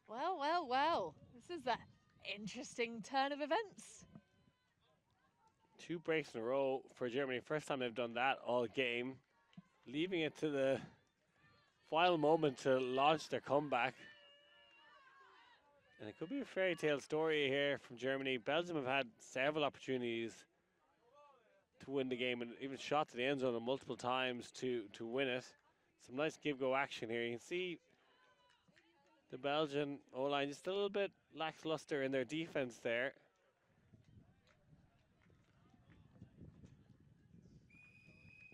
Well. This is an interesting turn of events. 2 breaks in a row for Germany. First time they've done that all game. Leaving it to the final moment to launch their comeback. And it could be a fairy tale story here from Germany. Belgium have had several opportunities to win the game and even shot to the end zone multiple times to win it. Some nice give-go action here. You can see the Belgian O-line just a little bit lackluster in their defense there.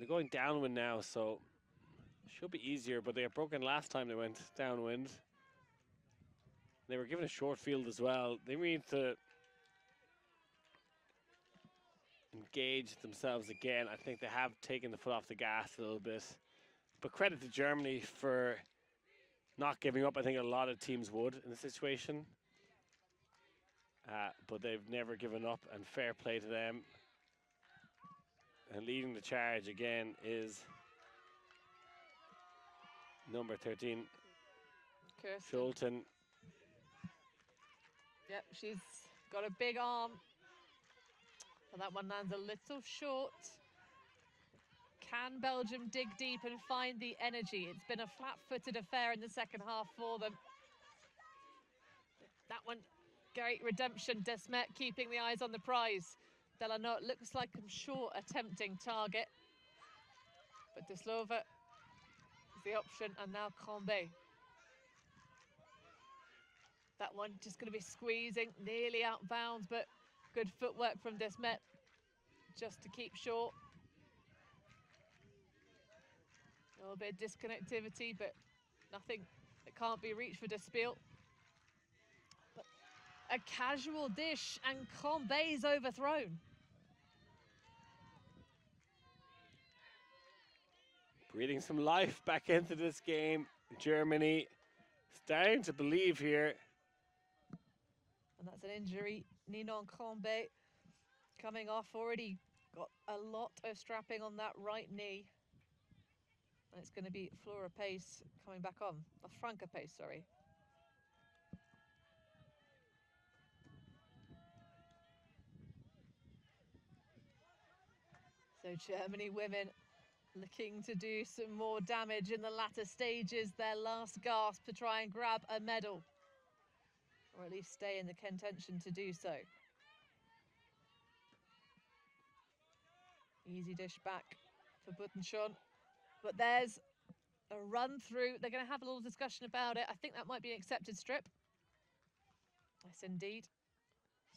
They're going downwind now, so should be easier, but they got broken last time they went downwind. They were given a short field as well. They need to engage themselves again. I think they have taken the foot off the gas a little bit. But credit to Germany for not giving up. I think a lot of teams would in this situation. But they've never given up, and fair play to them. And leading the charge again is number 13, Kirsten. Schulten. Yep, she's got a big arm. But that one lands a little short. Can Belgium dig deep and find the energy? It's been a flat-footed affair in the second half for them. That one, great redemption. Desmet keeping the eyes on the prize. Delano looks like I'm sure a tempting target. But Deslova is the option, and now Combe. That one just going to be squeezing, nearly out of bounds, but good footwork from Desmet just to keep short. A little bit of disconnectivity, but nothing that can't be reached for Despiel. But a casual dish, and Combe's overthrown. Breathing some life back into this game. Germany starting to believe here. And that's an injury. Ninon Combe coming off, already got a lot of strapping on that right knee. And it's going to be Flora Pace coming back on. Franca Pace, sorry. So Germany women looking to do some more damage in the latter stages, their last gasp to try and grab a medal. Or at least stay in the contention to do so. Easy dish back for Buttenschon. But there's a run through. They're going to have a little discussion about it. I think that might be an accepted strip. Yes, indeed.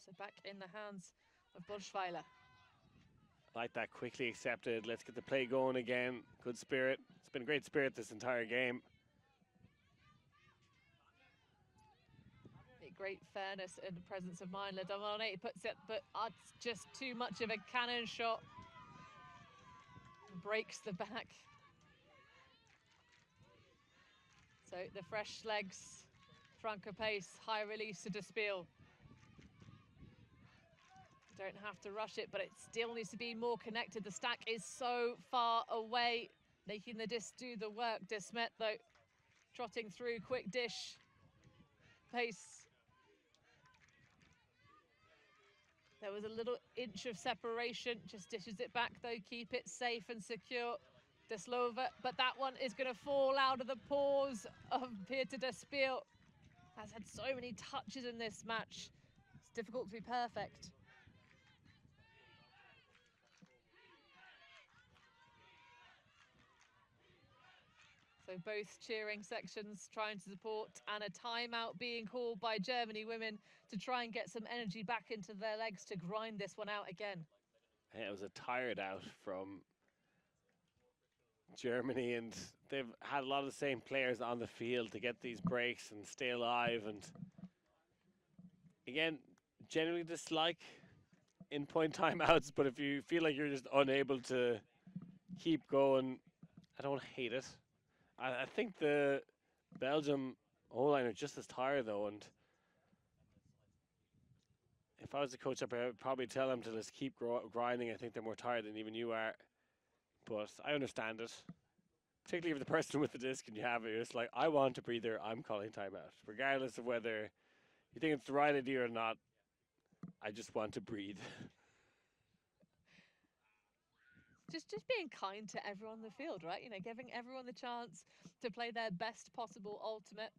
So back in the hands of Boschweiler. Like that, quickly accepted. Let's get the play going again. Good spirit. It's been a great spirit this entire game. Great fairness and presence of mind. Ledomone puts it, but it's just too much of a cannon shot. Breaks the back. So the fresh legs, Franca Pace, high release to Despiel. Don't have to rush it, but it still needs to be more connected. The stack is so far away, making the disc do the work. Desmet, though, trotting through, quick dish. Pace. There was a little inch of separation, just dishes it back though, keep it safe and secure. Deslova, but that one is going to fall out of the paws of Peter Despiel. Has had so many touches in this match. It's difficult to be perfect. So both cheering sections trying to support, and a timeout being called by Germany women to try and get some energy back into their legs to grind this one out again. Yeah, it was a tired out from Germany, and they've had a lot of the same players on the field to get these breaks and stay alive. And again, generally dislike in-point timeouts, but if you feel like you're just unable to keep going, I don't hate it. I think the Belgium O-line are just as tired though, and if I was the coach, I'd probably tell them to just keep grinding. I think they're more tired than even you are, but I understand it. Particularly if the person with the disc and you have it, it's like, I want a breather, I'm calling timeout. Regardless of whether you think it's the right idea or not, I just want to breathe. Just being kind to everyone on the field, right? You know, giving everyone the chance to play their best possible ultimate.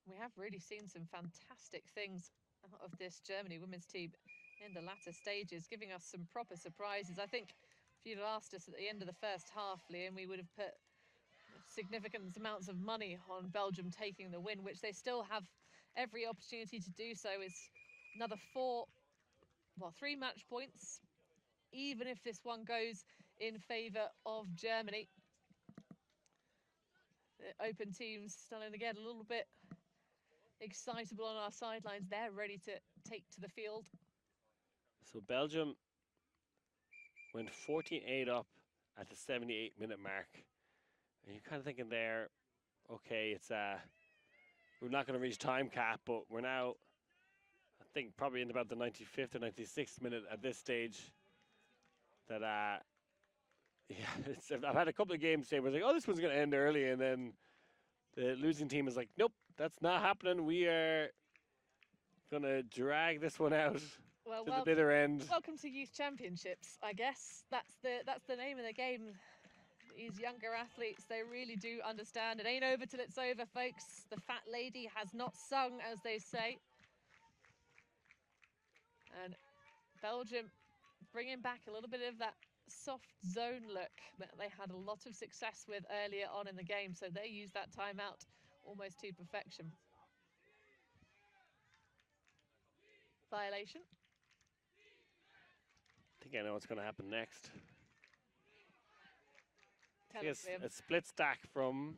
We have really seen some fantastic things out of this Germany women's team in the latter stages, giving us some proper surprises. I think if you'd asked us at the end of the first half, Liam, we would have put significant amounts of money on Belgium taking the win, which they still have every opportunity to do so. Is another 3 match points. Even if this one goes in favour of Germany. The open teams starting to get a little bit excitable on our sidelines. They're ready to take to the field. So Belgium went 14-8 up at the 78-minute mark. And you're kind of thinking there, okay, it's we're not going to reach time cap, but we're now, I think, probably in about the 95th or 96th minute at this stage. That yeah, I've had a couple of games say we're like, oh, this one's going to end early, and then the losing team is like, nope, that's not happening. We are going to drag this one out to the bitter end. Welcome to Youth Championships, I guess. That's the name of the game. These younger athletes, they really do understand. It ain't over till it's over, folks. The fat lady has not sung, as they say. And Belgium bringing back a little bit of that soft zone look that they had a lot of success with earlier on in the game, so they used that timeout almost to perfection. Violation. I think I know what's going to happen next. Tell us, a split stack from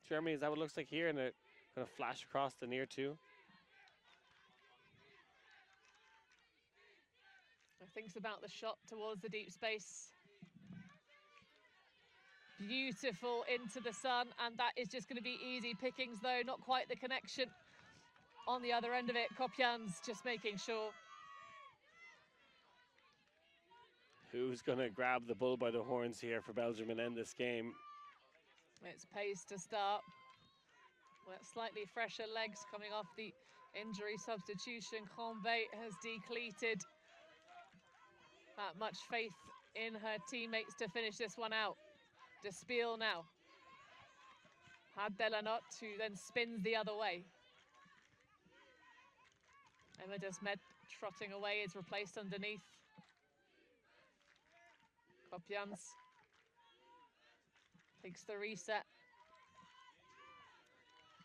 Germany. Is that what it looks like here? And it's going to flash across the near two. Thinks about the shot towards the deep space. Beautiful into the sun, and that is just going to be easy pickings, though. Not quite the connection on the other end of it. Kopjan's just making sure. Who's going to grab the bull by the horns here for Belgium and end this game? It's pace to start. Well, slightly fresher legs coming off the injury substitution. Combe has decleated that much faith in her teammates to finish this one out. De Spiel now. Had Delanot, who then spins the other way. Emma Desmet trotting away is replaced underneath. Kopjans takes the reset.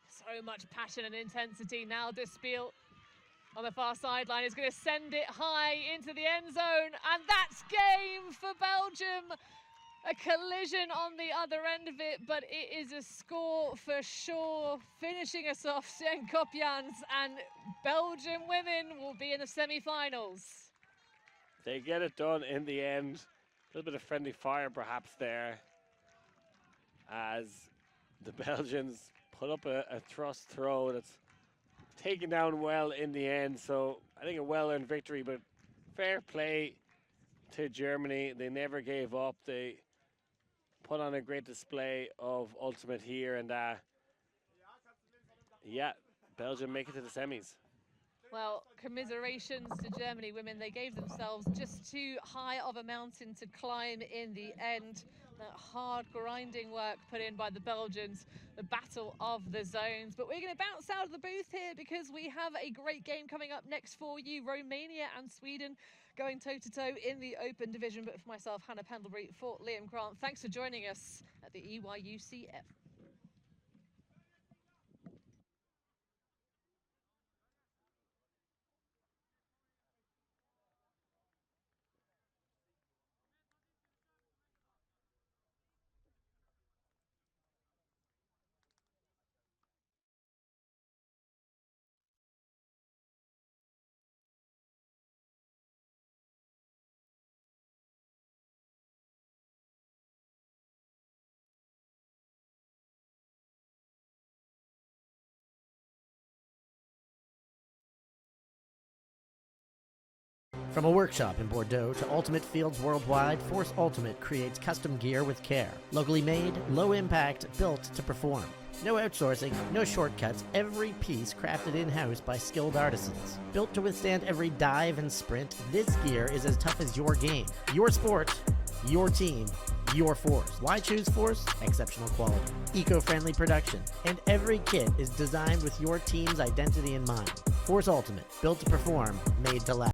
So much passion and intensity now. De Spiel on the far sideline is going to send it high into the end zone, and that's game for Belgium. A collision on the other end of it, but it is a score for sure. Finishing us off, Sen Kopjans, and Belgium women will be in the semi-finals. They get it done in the end. A little bit of friendly fire perhaps there, as the Belgians put up a thrust throw that's taken down well in the end. So I think a well-earned victory, but fair play to Germany. They never gave up. They put on a great display of ultimate here, and yeah, Belgium make it to the semis. Well, commiserations to Germany women. They gave themselves just too high of a mountain to climb in the end. That hard grinding work put in by the Belgians, the battle of the zones. But we're going to bounce out of the booth here because we have a great game coming up next for you. Romania and Sweden going toe-to-toe in the open division. But for myself, Hannah Pendlebury, for Liam Grant, thanks for joining us at the EYUCF. From a workshop in Bordeaux to Ultimate Fields worldwide, Force Ultimate creates custom gear with care. Locally made, low impact, built to perform. No outsourcing, no shortcuts, every piece crafted in-house by skilled artisans. Built to withstand every dive and sprint, this gear is as tough as your game. Your sport, your team, your Force. Why choose Force? Exceptional quality, eco-friendly production, and every kit is designed with your team's identity in mind. Force Ultimate, built to perform, made to last.